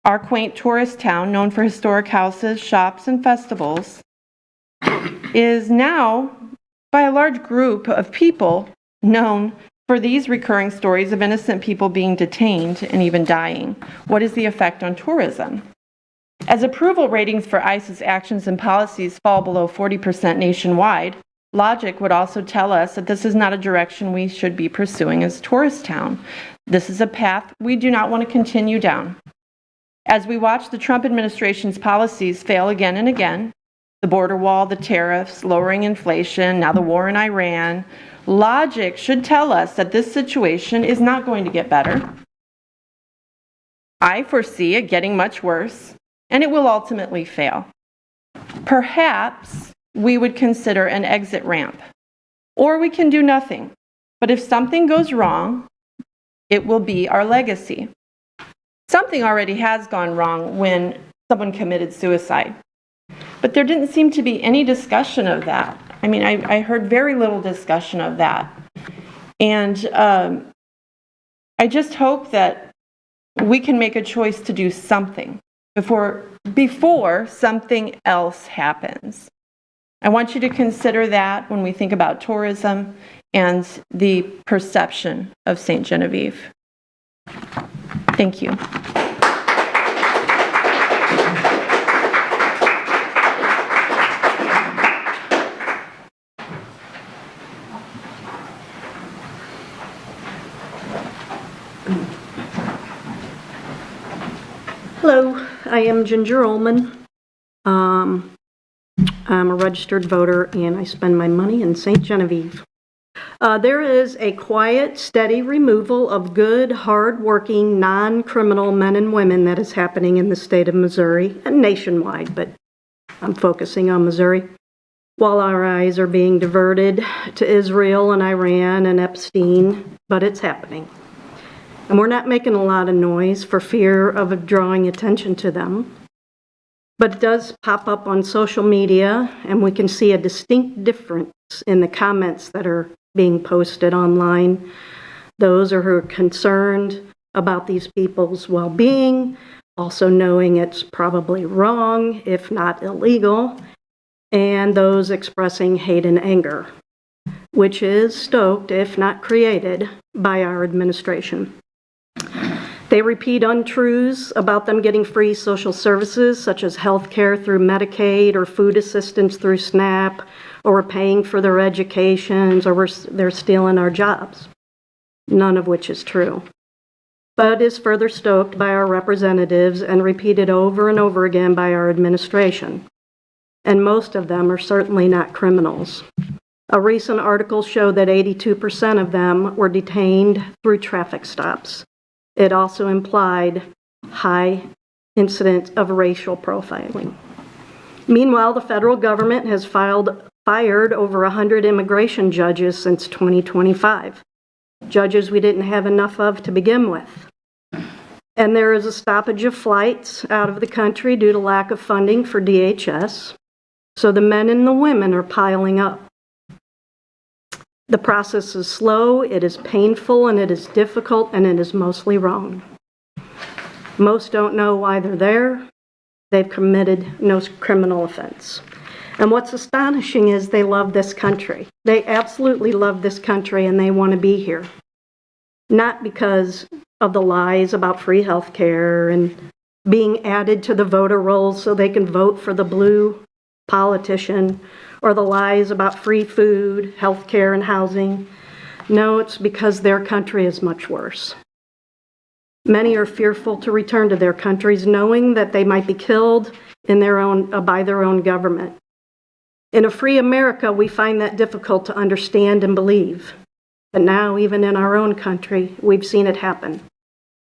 Speaker 4: Our quaint tourist town, known for historic houses, shops, and festivals, is now, by a large group of people, known for these recurring stories of innocent people being detained and even dying. What is the effect on tourism? As approval ratings for ICE's actions and policies fall below 40% nationwide, logic would also tell us that this is not a direction we should be pursuing as a tourist town. This is a path we do not want to continue down. As we watch the Trump administration's policies fail again and again, the border wall, the tariffs, lowering inflation, now the war in Iran, logic should tell us that this situation is not going to get better. I foresee it getting much worse, and it will ultimately fail. Perhaps we would consider an exit ramp, or we can do nothing. But if something goes wrong, it will be our legacy. Something already has gone wrong when someone committed suicide. But there didn't seem to be any discussion of that. I mean, I heard very little discussion of that. And I just hope that we can make a choice to do something before something else happens. I want you to consider that when we think about tourism and the perception of St. Genevieve. Thank you.
Speaker 11: Hello, I am Ginger Ullman. I'm a registered voter and I spend my money in St. Genevieve. There is a quiet, steady removal of good, hard-working, non-criminal men and women that is happening in the state of Missouri and nationwide, but I'm focusing on Missouri. While our eyes are being diverted to Israel and Iran and Epstein, but it's happening. And we're not making a lot of noise for fear of drawing attention to them. But it does pop up on social media, and we can see a distinct difference in the comments that are being posted online. Those who are concerned about these people's well-being, also knowing it's probably wrong, if not illegal, and those expressing hate and anger, which is stoked, if not created, by our administration. They repeat untruths about them getting free social services, such as health care through Medicaid or food assistance through SNAP, or we're paying for their educations, or they're stealing our jobs, none of which is true. But is further stoked by our representatives and repeated over and over again by our administration. And most of them are certainly not criminals. A recent article showed that 82% of them were detained through traffic stops. It also implied high incidence of racial profiling. Meanwhile, the federal government has fired over 100 immigration judges since 2025. Judges we didn't have enough of to begin with. And there is a stoppage of flights out of the country due to lack of funding for DHS. So the men and the women are piling up. The process is slow, it is painful, and it is difficult, and it is mostly wrong. Most don't know why they're there. They've committed no criminal offense. And what's astonishing is they love this country. They absolutely love this country and they want to be here. Not because of the lies about free health care and being added to the voter rolls so they can vote for the blue politician, or the lies about free food, health care, and housing. No, it's because their country is much worse. Many are fearful to return to their countries, knowing that they might be killed by their own government. In a free America, we find that difficult to understand and believe. But now, even in our own country, we've seen it happen.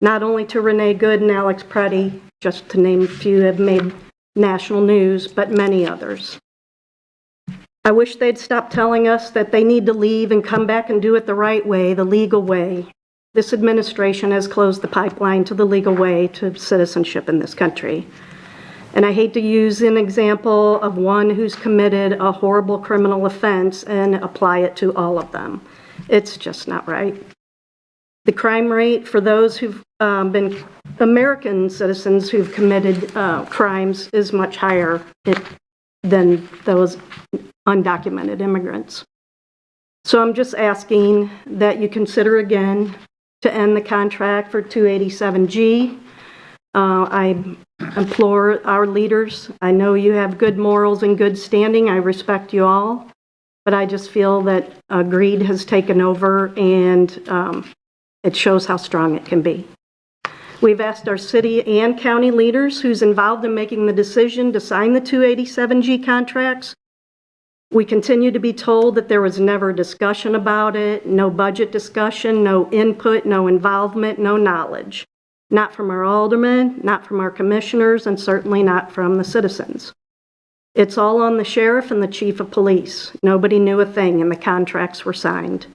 Speaker 11: Not only to Renee Good and Alex Preddy, just to name a few, have made national news, but many others. I wish they'd stop telling us that they need to leave and come back and do it the right way, the legal way. This administration has closed the pipeline to the legal way to citizenship in this country. And I hate to use an example of one who's committed a horrible criminal offense and apply it to all of them. It's just not right. The crime rate for those who've been American citizens who've committed crimes is much higher than those undocumented immigrants. So I'm just asking that you consider again to end the contract for 287G. I implore our leaders. I know you have good morals and good standing. I respect you all. But I just feel that greed has taken over, and it shows how strong it can be. We've asked our city and county leaders who's involved in making the decision to sign the 287G contracts. We continue to be told that there was never a discussion about it, no budget discussion, no input, no involvement, no knowledge. Not from our aldermen, not from our commissioners, and certainly not from the citizens. It's all on the sheriff and the chief of police. Nobody knew a thing, and the contracts were signed.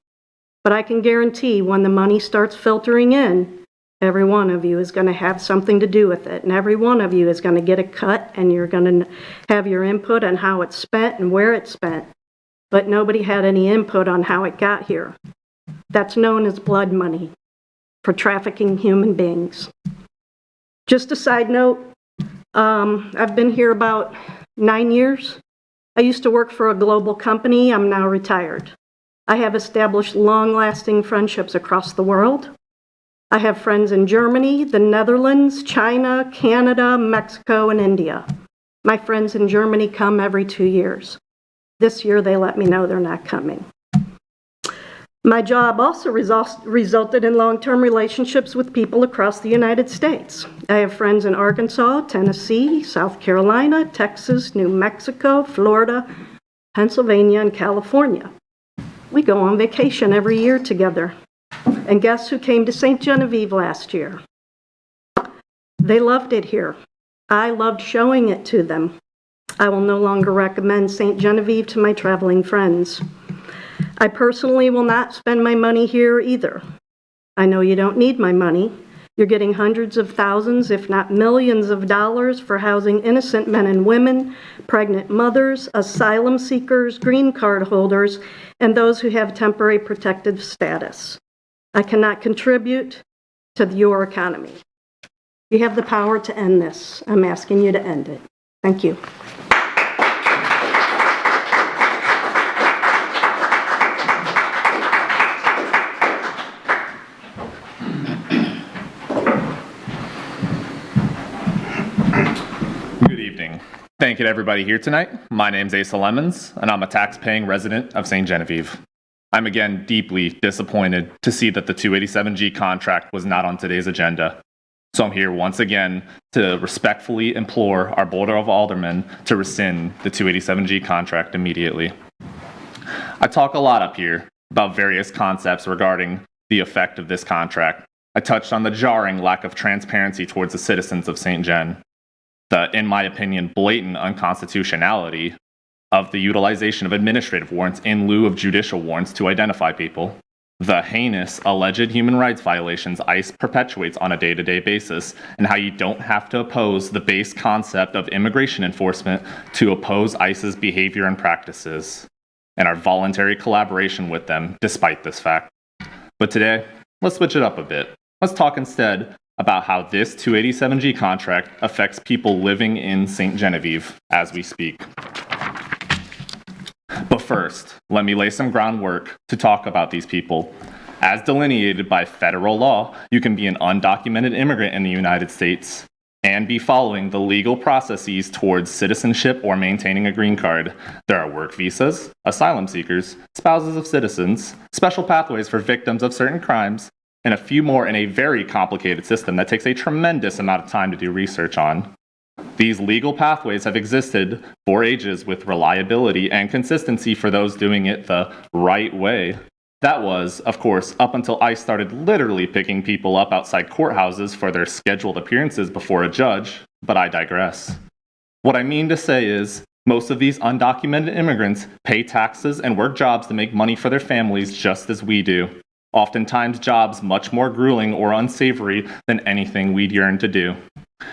Speaker 11: But I can guarantee when the money starts filtering in, every one of you is going to have something to do with it, and every one of you is going to get a cut, and you're going to have your input on how it's spent and where it's spent. But nobody had any input on how it got here. That's known as blood money for trafficking human beings. Just a side note, I've been here about 9 years. I used to work for a global company. I'm now retired. I have established long-lasting friendships across the world. I have friends in Germany, the Netherlands, China, Canada, Mexico, and India. My friends in Germany come every 2 years. This year, they let me know they're not coming. My job also resulted in long-term relationships with people across the United States. I have friends in Arkansas, Tennessee, South Carolina, Texas, New Mexico, Florida, Pennsylvania, and California. We go on vacation every year together. And guess who came to St. Genevieve last year? They loved it here. I loved showing it to them. I will no longer recommend St. Genevieve to my traveling friends. I personally will not spend my money here either. I know you don't need my money. You're getting hundreds of thousands, if not millions of dollars for housing innocent men and women, pregnant mothers, asylum seekers, green card holders, and those who have temporary protective status. I cannot contribute to your economy. You have the power to end this. I'm asking you to end it. Thank you.
Speaker 12: Good evening. Thank you to everybody here tonight. My name's Asa Lemons, and I'm a tax-paying resident of St. Genevieve. I'm again deeply disappointed to see that the 287G contract was not on today's agenda. So I'm here once again to respectfully implore our Board of Aldermen to rescind the 287G contract immediately. I talk a lot up here about various concepts regarding the effect of this contract. I touched on the jarring lack of transparency towards the citizens of St. Gen, the, in my opinion, blatant unconstitutionality of the utilization of administrative warrants in lieu of judicial warrants to identify people, the heinous alleged human rights violations ICE perpetuates on a day-to-day basis, and how you don't have to oppose the base concept of immigration enforcement to oppose ICE's behavior and practices, and our voluntary collaboration with them despite this fact. But today, let's switch it up a bit. Let's talk instead about how this 287G contract affects people living in St. Genevieve as we speak. first, let me lay some groundwork to talk about these people. As delineated by federal law, you can be an undocumented immigrant in the United States and be following the legal processes towards citizenship or maintaining a green card. There are work visas, asylum seekers, spouses of citizens, special pathways for victims of certain crimes, and a few more in a very complicated system that takes a tremendous amount of time to do research on. These legal pathways have existed for ages with reliability and consistency for those doing it the right way. That was, of course, up until ICE started literally picking people up outside courthouses for their scheduled appearances before a judge, but I digress. What I mean to say is, most of these undocumented immigrants pay taxes and work jobs to make money for their families just as we do. Oftentimes jobs much more grueling or unsavory than anything we'd yearn to do.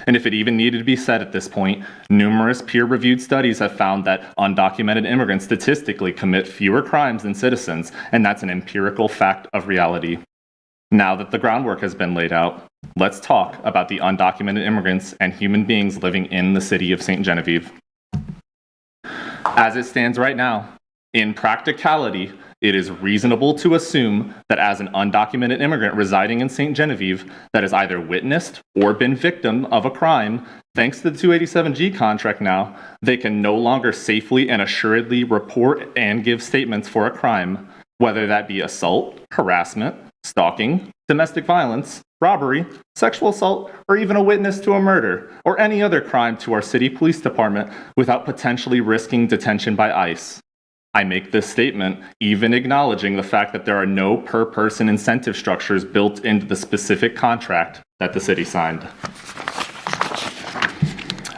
Speaker 12: And if it even needed to be said at this point, numerous peer-reviewed studies have found that undocumented immigrants statistically commit fewer crimes than citizens, and that's an empirical fact of reality. Now that the groundwork has been laid out, let's talk about the undocumented immigrants and human beings living in the city of St. Genevieve. As it stands right now, in practicality, it is reasonable to assume that as an undocumented immigrant residing in St. Genevieve that has either witnessed or been victim of a crime, thanks to the 287G contract now, they can no longer safely and assuredly report and give statements for a crime, whether that be assault, harassment, stalking, domestic violence, robbery, sexual assault, or even a witness to a murder, or any other crime to our city police department without potentially risking detention by ICE. I make this statement even acknowledging the fact that there are no per-person incentive structures built into the specific contract that the city signed.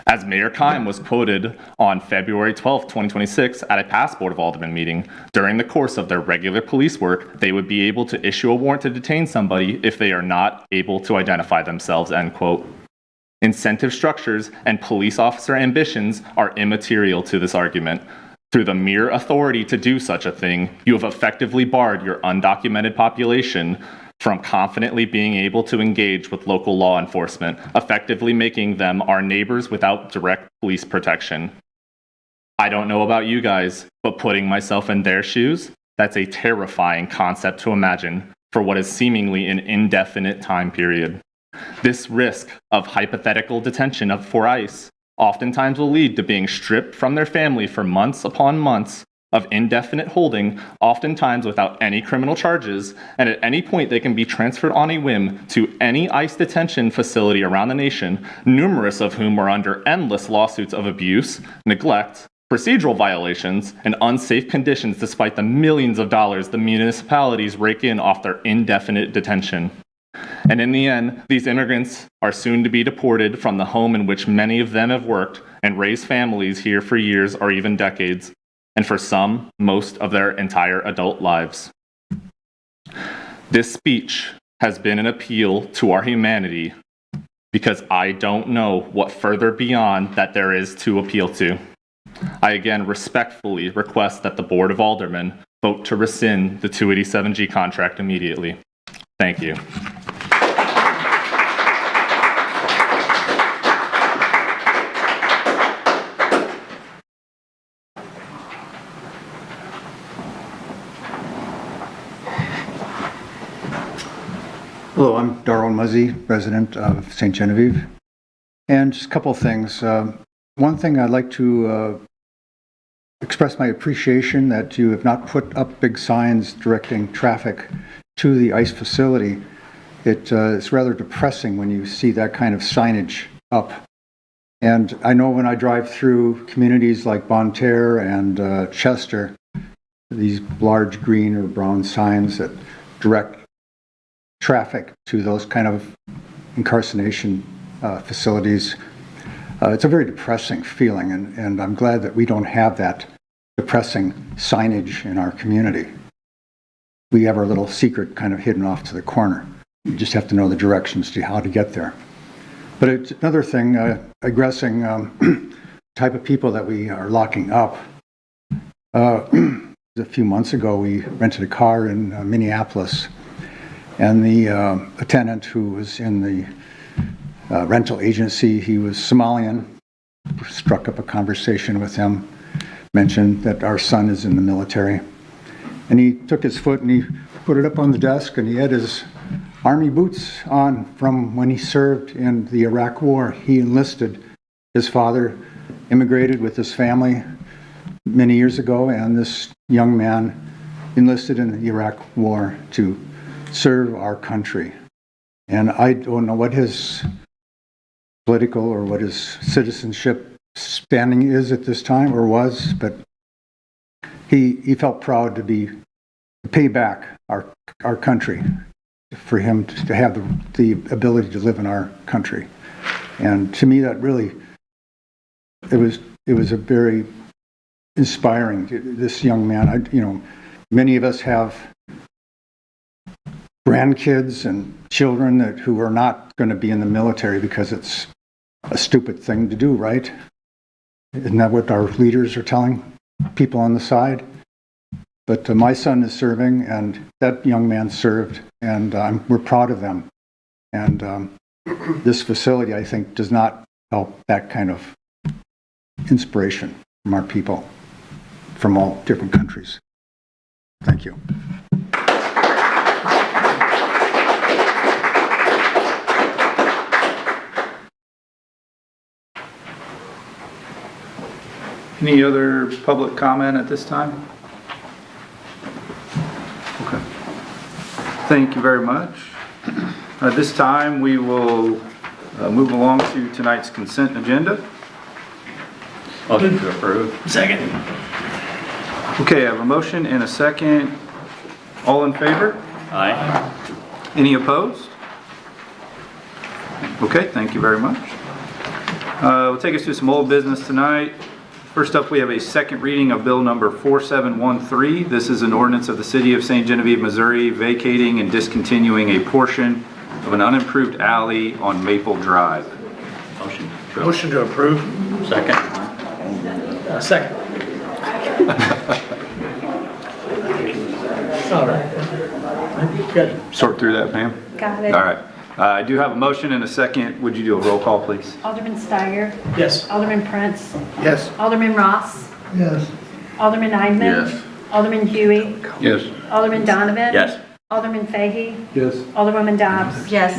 Speaker 12: As Mayor Kime was quoted on February 12, 2026 at a past Board of Aldermen meeting, during the course of their regular police work, they would be able to issue a warrant to detain somebody if they are not able to identify themselves, end quote. Incentive structures and police officer ambitions are immaterial to this argument. Through the mere authority to do such a thing, you have effectively barred your undocumented population from confidently being able to engage with local law enforcement, effectively making them our neighbors without direct police protection. I don't know about you guys, but putting myself in their shoes, that's a terrifying concept to imagine for what is seemingly an indefinite time period. This risk of hypothetical detention for ICE oftentimes will lead to being stripped from their family for months upon months of indefinite holding, oftentimes without any criminal charges, and at any point they can be transferred on a whim to any ICE detention facility around the nation, numerous of whom are under endless lawsuits of abuse, neglect, procedural violations, and unsafe conditions despite the millions of dollars the municipalities rake in off their indefinite detention. And in the end, these immigrants are soon to be deported from the home in which many of them have worked and raised families here for years or even decades, and for some, most of their entire adult lives. This speech has been an appeal to our humanity because I don't know what further beyond that there is to appeal to. I again respectfully request that the Board of Aldermen vote to rescind the 287G contract immediately. Thank you.
Speaker 10: Hello, I'm Darwin Muzzy, resident of St. Genevieve. And just a couple of things. One thing I'd like to express my appreciation that you have not put up big signs directing traffic to the ICE facility. It's rather depressing when you see that kind of signage up. And I know when I drive through communities like Bonne Terre and Chester, these large green or brown signs that direct traffic to those kind of incarceration facilities. It's a very depressing feeling, and I'm glad that we don't have that depressing signage in our community. We have our little secret kind of hidden off to the corner. You just have to know the directions to how to get there. But it's another thing, aggressing type of people that we are locking up. A few months ago, we rented a car in Minneapolis, and the attendant who was in the rental agency, he was Somalian, struck up a conversation with him. mention that our son is in the military. And he took his foot and he put it up on the desk, and he had his Army boots on from when he served in the Iraq War. He enlisted. His father immigrated with his family many years ago, and this young man enlisted in the Iraq War to serve our country. And I don't know what his political or what his citizenship standing is at this time, or was, but he felt proud to pay back our country, for him to have the ability to live in our country. And to me, that really, it was a very inspiring, this young man. Many of us have grandkids and children who are not going to be in the military because it's a stupid thing to do, right? Isn't that what our leaders are telling people on the side? But my son is serving, and that young man served, and we're proud of them. And this facility, I think, does not help that kind of inspiration from our people from all different countries. Thank you.
Speaker 1: Any other public comment at this time? Okay. Thank you very much. At this time, we will move along to tonight's consent agenda.
Speaker 5: Motion to approve.
Speaker 6: Second.
Speaker 1: Okay, I have a motion and a second. All in favor?
Speaker 5: Aye.
Speaker 1: Any opposed? Okay, thank you very much. We'll take us to some old business tonight. First up, we have a second reading of Bill number 4713. This is an ordinance of the City of St. Genevieve, Missouri, vacating and discontinuing a portion of an unimproved alley on Maple Drive.
Speaker 2: Motion to approve.
Speaker 5: Second.
Speaker 6: Second. All right. Good.
Speaker 1: Sort through that, Pam?
Speaker 13: Got it.
Speaker 1: All right. I do have a motion and a second. Would you do a roll call, please?
Speaker 13: Alderman Steiger.
Speaker 6: Yes.
Speaker 13: Alderman Prince.
Speaker 2: Yes.
Speaker 13: Alderman Ross.
Speaker 2: Yes.
Speaker 13: Alderman Eidman.
Speaker 3: Yes.
Speaker 13: Alderman Huey.
Speaker 8: Yes.
Speaker 13: Alderman Donovan.
Speaker 5: Yes.
Speaker 13: Alderman Fahey.
Speaker 9: Yes.
Speaker 13: Alderwoman Dobbs.
Speaker 11: Yes.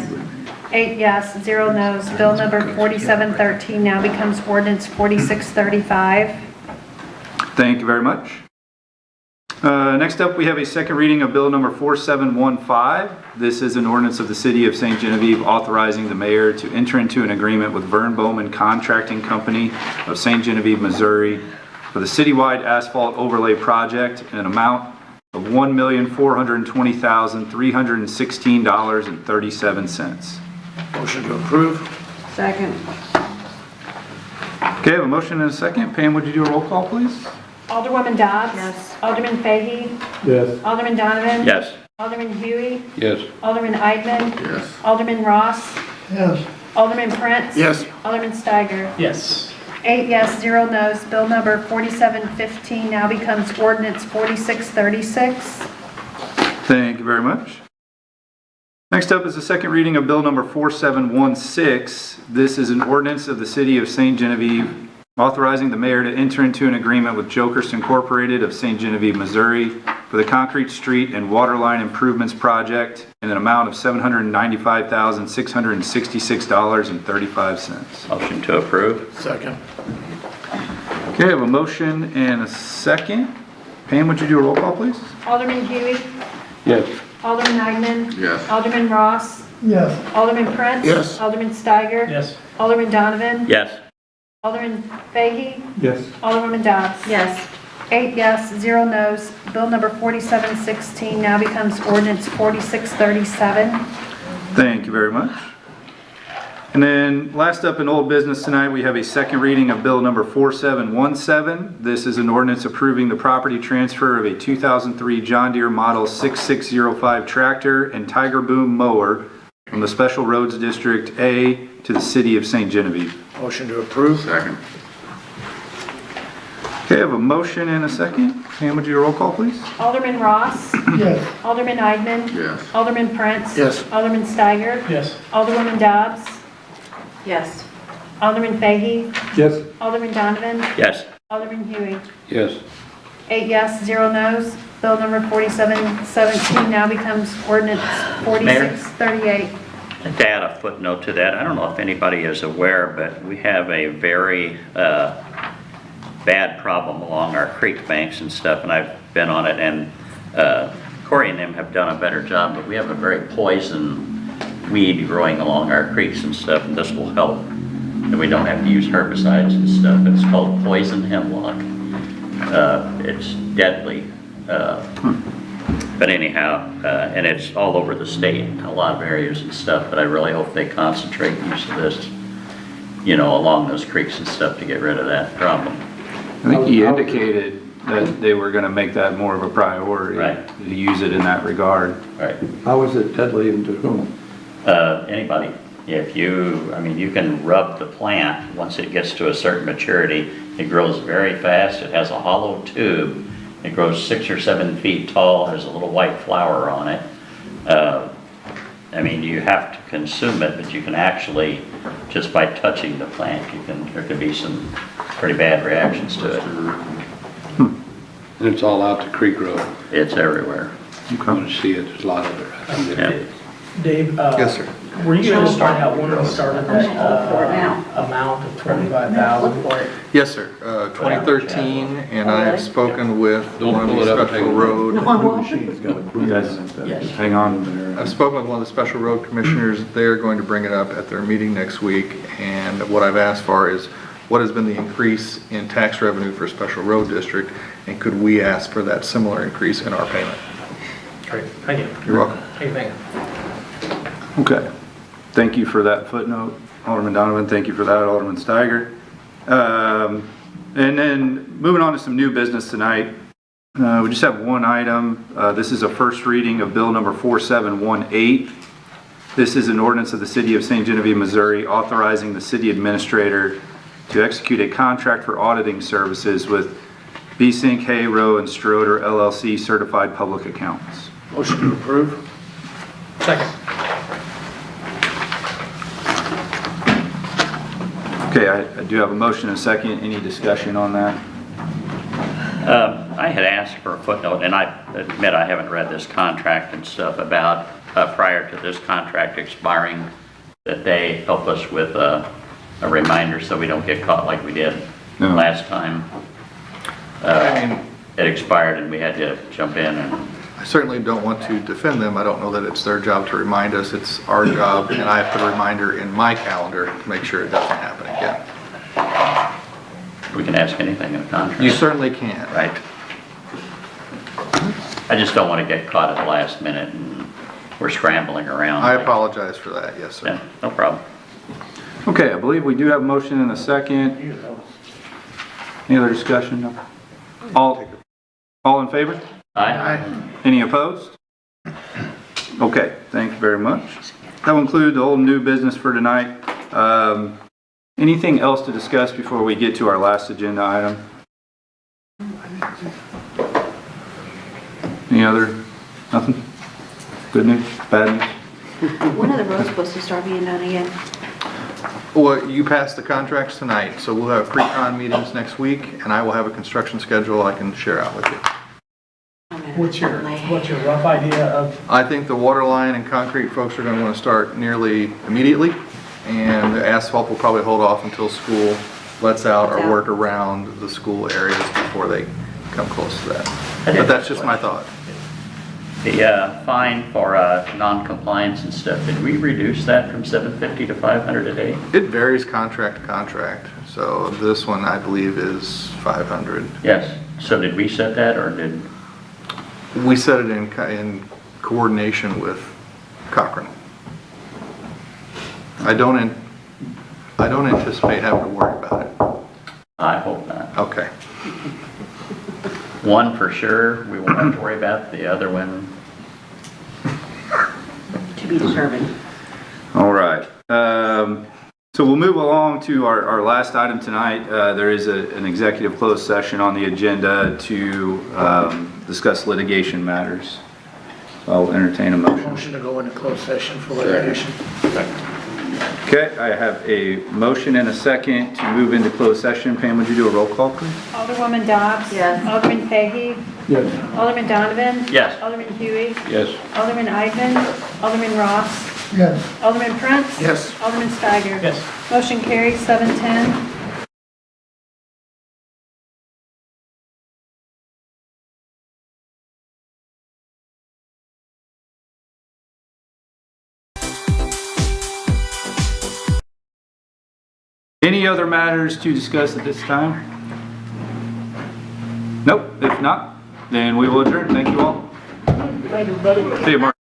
Speaker 13: 8 yes, 0 no's. Bill number 4713 now becomes ordinance 4635.
Speaker 1: Thank you very much. Next up, we have a second reading of Bill number 4715. This is an ordinance of the City of St. Genevieve authorizing the mayor to enter into an agreement with Vern Bowman Contracting Company of St. Genevieve, Missouri for the citywide asphalt overlay project in an amount of $1,420,316.37.
Speaker 2: Motion to approve.
Speaker 11: Second.
Speaker 1: Okay, I have a motion and a second. Pam, would you do a roll call, please?
Speaker 13: Alderwoman Dobbs.
Speaker 11: Yes.
Speaker 13: Alderman Fahey.
Speaker 9: Yes.
Speaker 13: Alderman Donovan.
Speaker 5: Yes.
Speaker 13: Alderman Huey.
Speaker 8: Yes.
Speaker 13: Alderman Eidman.
Speaker 3: Yes.
Speaker 13: Alderman Ross.
Speaker 2: Yes.
Speaker 13: Alderman Prince.
Speaker 2: Yes.
Speaker 13: Alderman Steiger.
Speaker 6: Yes.
Speaker 13: 8 yes, 0 no's. Bill number 4715 now becomes ordinance 4636.
Speaker 1: Thank you very much. Next up is the second reading of Bill number 4716. This is an ordinance of the City of St. Genevieve authorizing the mayor to enter into an agreement with Jokers Incorporated of St. Genevieve, Missouri for the concrete street and water line improvements project in an amount of $795,666.35.
Speaker 5: Motion to approve.
Speaker 2: Second.
Speaker 1: Okay, I have a motion and a second. Pam, would you do a roll call, please?
Speaker 13: Alderman Huey.
Speaker 8: Yes.
Speaker 13: Alderman Eidman.
Speaker 3: Yes.
Speaker 13: Alderman Ross.
Speaker 2: Yes.
Speaker 13: Alderman Prince.
Speaker 2: Yes.
Speaker 13: Alderman Steiger.
Speaker 6: Yes.
Speaker 13: Alderman Donovan.
Speaker 5: Yes.
Speaker 13: Alderman Fahey.
Speaker 9: Yes.
Speaker 13: Alderwoman Dobbs.
Speaker 11: Yes.
Speaker 13: 8 yes, 0 no's. Bill number 4716 now becomes ordinance 4637.
Speaker 1: Thank you very much. And then last up in old business tonight, we have a second reading of Bill number 4717. This is an ordinance approving the property transfer of a 2003 John Deere Model 6605 tractor and Tiger Boom mower from the Special Roads District A to the City of St. Genevieve.
Speaker 2: Motion to approve.
Speaker 3: Second.
Speaker 1: Okay, I have a motion and a second. Pam, would you do a roll call, please?
Speaker 13: Alderman Ross.
Speaker 2: Yes.
Speaker 13: Alderman Eidman.
Speaker 3: Yes.
Speaker 13: Alderman Prince.
Speaker 2: Yes.
Speaker 13: Alderman Steiger.
Speaker 6: Yes.
Speaker 13: Alderwoman Dobbs.
Speaker 11: Yes.
Speaker 13: Alderman Fahey.
Speaker 9: Yes.
Speaker 13: Alderman Donovan.
Speaker 5: Yes.
Speaker 13: Alderman Huey.
Speaker 8: Yes.
Speaker 13: 8 yes, 0 no's. Bill number 4717 now becomes ordinance 4638.
Speaker 5: To add a footnote to that, I don't know if anybody is aware, but we have a very bad problem along our creek banks and stuff, and I've been on it, and Corey and them have done a better job, but we have a very poison weed growing along our creeks and stuff, and this will help. And we don't have to use herbicides and stuff. It's called poison hemlock. It's deadly. But anyhow, and it's all over the state, in a lot of areas and stuff, but I really hope they concentrate use of this, along those creeks and stuff to get rid of that problem.
Speaker 1: I think he indicated that they were gonna make that more of a priority.
Speaker 5: Right.
Speaker 1: To use it in that regard.
Speaker 5: Right.
Speaker 8: How is it deadly and to whom?
Speaker 5: Anybody. You can rub the plant. Once it gets to a certain maturity, it grows very fast. It has a hollow tube. It grows 6 or 7 feet tall. There's a little white flower on it. You have to consume it, but you can actually, just by touching the plant, there could be some pretty bad reactions to it.
Speaker 8: And it's all out to Creek Road.
Speaker 5: It's everywhere.
Speaker 8: I want to see it, there's a lot of it.
Speaker 5: Yeah.
Speaker 6: Dave?
Speaker 3: Yes, sir.
Speaker 6: Were you able to find out when we started that amount of 25,000?
Speaker 3: Yes, sir. 2013, and I have spoken with
Speaker 8: Don't
Speaker 3: one of
Speaker 8: pull
Speaker 3: the
Speaker 8: it up,
Speaker 3: special
Speaker 8: take it.
Speaker 3: road.
Speaker 1: You guys, hang on.
Speaker 3: I've spoken with one of the special road commissioners. They're going to bring it up at their meeting next week, and what I've asked for is what has been the increase in tax revenue for a special road district, and could we ask for that similar increase in our payment?
Speaker 6: Great, thank you.
Speaker 3: You're welcome.
Speaker 6: Hey, thank you.
Speaker 1: Okay. Thank you for that footnote, Alderman Donovan. Thank you for that, Alderman Steiger. And then moving on to some new business tonight. We just have one item. This is a first reading of bill number 4718. This is an ordinance of the City of St. Genevieve, Missouri, authorizing the city administrator to execute a contract for auditing services with B-Sync, Hay, Rowe, and Stroder LLC certified public accountants.
Speaker 2: Motion to approve?
Speaker 6: Second.
Speaker 1: Okay, I do have a motion and a second. Any discussion on that?
Speaker 5: I had asked for a footnote, and I admit I haven't read this contract and stuff about, prior to this contract expiring, that they help us with a reminder so we don't get caught like we did last time. It expired and we had to jump in and...
Speaker 3: I certainly don't want to defend them. I don't know that it's their job to remind us. It's our job, and I put a reminder in my calendar to make sure it doesn't happen again.
Speaker 5: We can ask anything in a contract.
Speaker 3: You certainly can.
Speaker 5: Right. I just don't want to get caught at the last minute and we're scrambling around.
Speaker 3: I apologize for that. Yes, sir.
Speaker 5: Yeah, no problem.
Speaker 1: Okay, I believe we do have a motion and a second. Any other discussion? No? All in favor?
Speaker 5: Aye.
Speaker 1: Any opposed? Okay, thank you very much. That will include the whole new business for tonight. Anything else to discuss before we get to our last agenda item? Any other, nothing? Good news, bad news?
Speaker 14: When are the roads supposed to start being done again?
Speaker 3: Well, you passed the contracts tonight, so we'll have pre-con meetings next week, and I will have a construction schedule I can share out with you.
Speaker 6: What's your rough idea of?
Speaker 3: I think the water line and concrete folks are going to want to start nearly immediately, and the asphalt will probably hold off until school lets out or work around the school areas before they come close to that. But that's just my thought.
Speaker 5: The fine for non-compliance and stuff, did we reduce that from $750 to $500 a day?
Speaker 3: It varies contract to contract, so this one I believe is $500.
Speaker 5: Yes. So did we set that or did?
Speaker 3: We set it in coordination with Cochran. I don't anticipate having to worry about it.
Speaker 5: I hope not.
Speaker 3: Okay.
Speaker 5: One for sure, we won't have to worry about. The other one,
Speaker 14: To be determined.
Speaker 1: All right. So we'll move along to our last item tonight. There is an executive closed session on the agenda to discuss litigation matters. I'll entertain a motion.
Speaker 2: Motion to go into closed session for litigation.
Speaker 1: Okay, I have a motion and a second to move into closed session. Pam, would you do a roll call, please?
Speaker 13: Alderwoman Dobbs.
Speaker 14: Yes.
Speaker 13: Alderman Fahey.
Speaker 10: Yes.
Speaker 13: Alderman Donovan.
Speaker 5: Yes.
Speaker 13: Alderman Huey.
Speaker 8: Yes.
Speaker 13: Alderman Eidman. Alderman Ross.
Speaker 10: Yes.
Speaker 13: Alderman Prince.
Speaker 2: Yes.
Speaker 13: Alderman Steiger.
Speaker 6: Yes.
Speaker 13: Motion carries 7-10.
Speaker 1: Any other matters to discuss at this time? Nope, if not, then we will adjourn. Thank you all. See you, Mark.